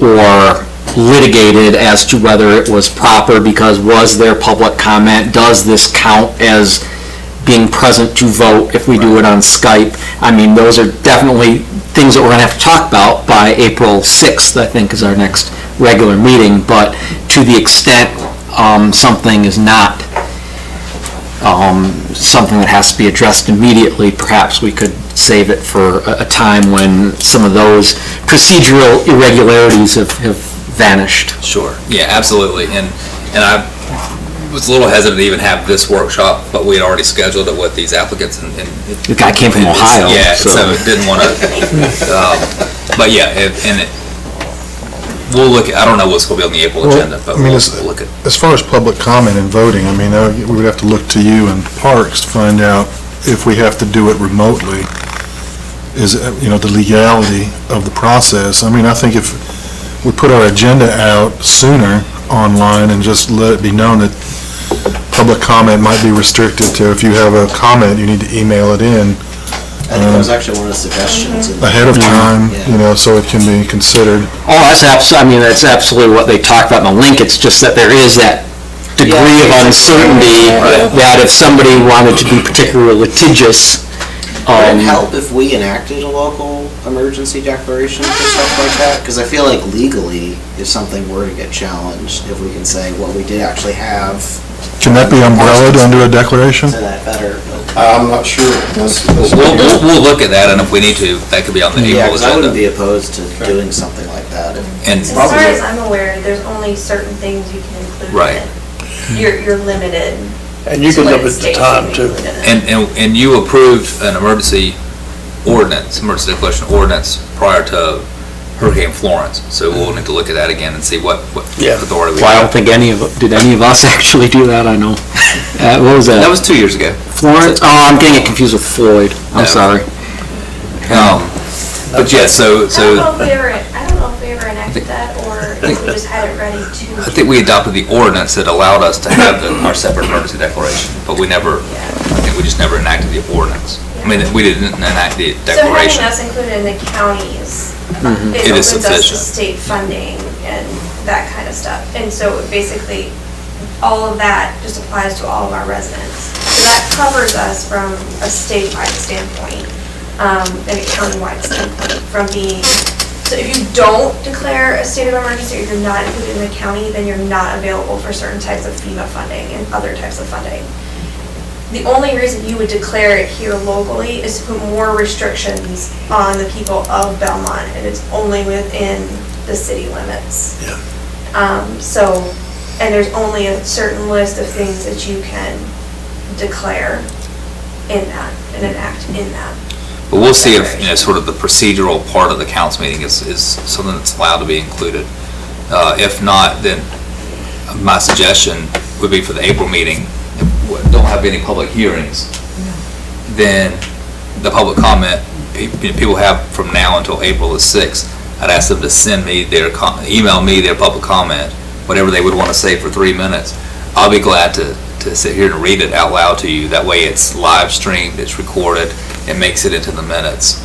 or litigated as to whether it was proper, because was there public comment? Does this count as being present to vote if we do it on Skype? I mean, those are definitely things that we're going to have to talk about by April 6th, I think, is our next regular meeting. But to the extent something is not something that has to be addressed immediately, perhaps we could save it for a time when some of those procedural irregularities have vanished. Sure. Yeah, absolutely. And I was a little hesitant to even have this workshop, but we had already scheduled it with these applicants, and the guy came from Ohio. Yeah, so didn't want to. But yeah, we'll look at, I don't know what's going to be on the April Well, agenda, but I mean, we'll look at. As far as public comment and voting, I mean, we would have to look to you and Parks to find out if we have to do it remotely, is, the legality of the process. I mean, I think if we put our agenda out sooner online and just let it be known that public comment might be restricted to, if you have a comment, you need to email it in. I think that was actually one of the suggestions. Ahead of time, so it can be considered. Oh, that's absolutely what they talked about in the link. It's just that there is that degree of uncertainty that if somebody wanted to be particularly litigious. Would it help if we enacted a local emergency declaration for stuff like that? Because I feel like legally, if something were to get challenged, if we can say, well, we did actually have. Can that be umbrellaed under a declaration? Say that better. I'm not sure. We'll look at that, and if we need to, that could be on the Yeah, April because I wouldn't agenda. be opposed to doing something like that. And As far as I'm aware, there's only certain things you can include in Right. it. You're limited. And you can to what limit the states time you too. can include in it. And you approved an emergency emergency declaration ordinance prior to Hurricane Florence, so we'll need to look at that again and see what authority we Well, I have. don't think did any of us actually do that, I know. What was that? That was 2 years ago. Florence? Oh, I'm getting it confused with Floyd. I'm No. sorry. But yeah, so. I don't know if we ever enacted that, or if we just had it ready to. I think we adopted the ordinance that allowed us to have our separate emergency declaration, but I think we just never enacted the ordinance. I mean, we didn't enact the So having declaration. us included in the counties, It it is opens us to sufficient. state funding and that kind of stuff. And so basically, all of that just applies to all of our residents. So that covers us from a statewide standpoint, and a countywide standpoint, from being, so if you don't declare a state of emergency, or you're not included in the county, then you're not available for certain types of FEMA funding and other types of funding. The only reason you would declare it here locally is to put more restrictions on the people of Belmont, and it's only within the city limits. And there's only a certain list of things that you can declare in that, and enact in that. But we'll see if, sort of the procedural part of the council meeting is something that's allowed to be included. If not, then my suggestion would be for the April meeting, if we don't have any public hearings, then the public comment, people have from now until April the 6th, I'd ask them to send me email me their public comment, whatever they would want to say for 3 minutes. I'll be glad to sit here and read it out loud to you. That way it's live streamed, it's recorded, it makes it into the minutes.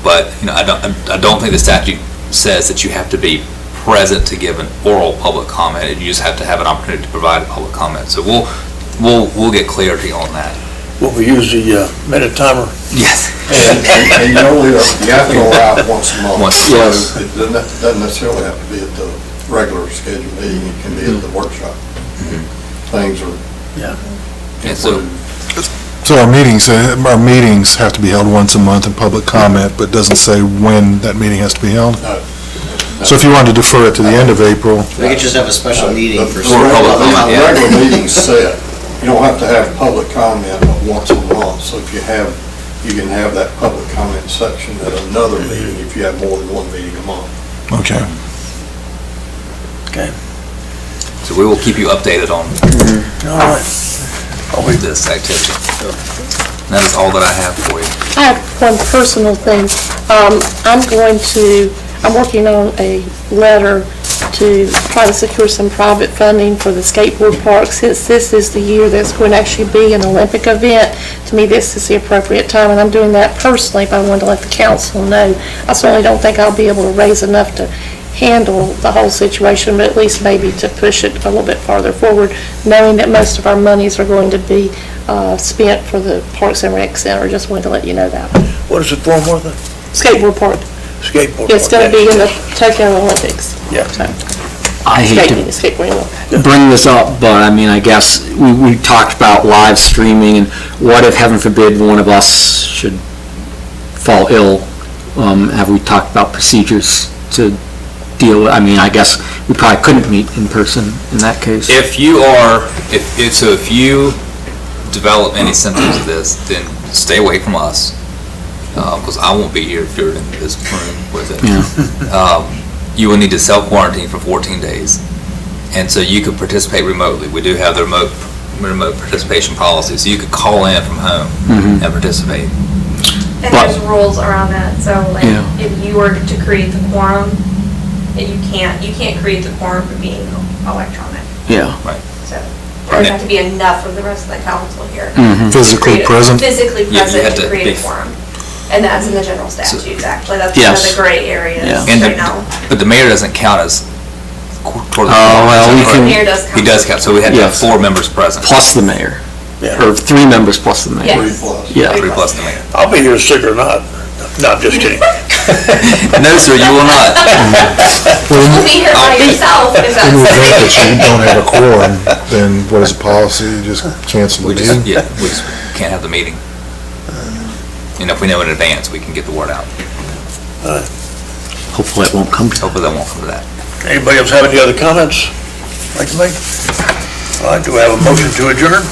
But, I don't think the statute says that you have to be present to give an oral public comment, and you just have to have an opportunity to provide a public comment. So we'll get clarity on that. Will we use the minute timer? Yes. And you have to allow it once a month. Yes. So it doesn't necessarily have to be at the regular scheduled meeting, it can be at the workshop. Things are. Yeah. And so, So our meetings have to be held once a month in public comment, but doesn't say when that meeting has to be held? No. So if you wanted to defer it to the end of April, We could just have a special meeting for. The regular meeting's set. You don't have to have public comment once a month, so if you can have that public comment section at another meeting if you have more than one meeting a month. okay. Okay. so we will keep you updated on All right. this activity. And that is all that I have for you. I have one personal thing. I'm working on a letter to try to secure some private funding for the skateboard park. Since this is the year that's going to actually be an Olympic event, to me, this is the appropriate time, and I'm doing that personally, but I wanted to let the council know. I certainly don't think I'll be able to raise enough to handle the whole situation, but at least maybe to push it a little bit farther forward, knowing that most of our monies are going to be spent for the Parks and Rec Center. Just wanted to let you know that. What is it for, Martha? Skateboard park. Skateboard. It's going to be in the Tokyo Olympics. Yeah. So, I hate to skateboarding Olympics. bring this up, but I mean, I guess we talked about live streaming, and what if, heaven forbid, one of us should fall ill? Have we talked about procedures to deal with? I mean, I guess we probably couldn't meet in person in that case. If you develop any symptoms of this, then stay away from us, because I won't be here if you're in this room with it. Yeah. you will need to self-quarantine for 14 days. And so you could participate remotely. We do have the remote participation policy, so you could call in from home and participate. And there's rules around that, so like, Yeah. if you were to create the quorum, you can't create the quorum for being electronic. Yeah. Right. So there's have to be enough of the rest of the council here. Mhm. to Physically create a- present? Physically Yeah, you present have to to create be- a quorum. And that's in the general statutes, actually. That's one of Yes. the gray areas Yeah. And right now. but the mayor doesn't count as toward the. Oh, well, we The can, mayor does He count. does count, so we had to have Yes. 4 members present. plus the mayor, Yeah. or 3 members plus the mayor. Yes. Yeah. 3 plus the mayor. I'll be here sick or not. No, I'm just kidding. No, sir, you will not. You'll be here by yourself if In the that's. event that you don't have a quorum, then what is the policy? You just cancel We the just, meeting? yeah, we just can't have the meeting. And if we know in advance, we can get the word out. Hopefully it won't come to Hopefully that won't come to that. Anybody else have any other comments like to make? All right, do we have a motion to adjourn?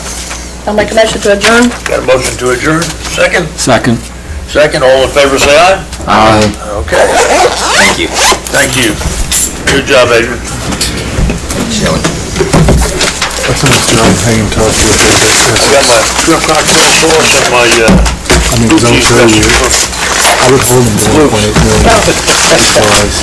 I'll make a motion to adjourn. Got a motion to adjourn? Second? Second. Second, all in favor, say aye. Okay, Thank you. thank you. Good job, Adrian. Shelley. That's a nice job hanging tough with I got it. my shrimp cocktail sauce and my, I mean, blue don't cheese tell you, vegetables. I would hold them to 1.8 million. As far as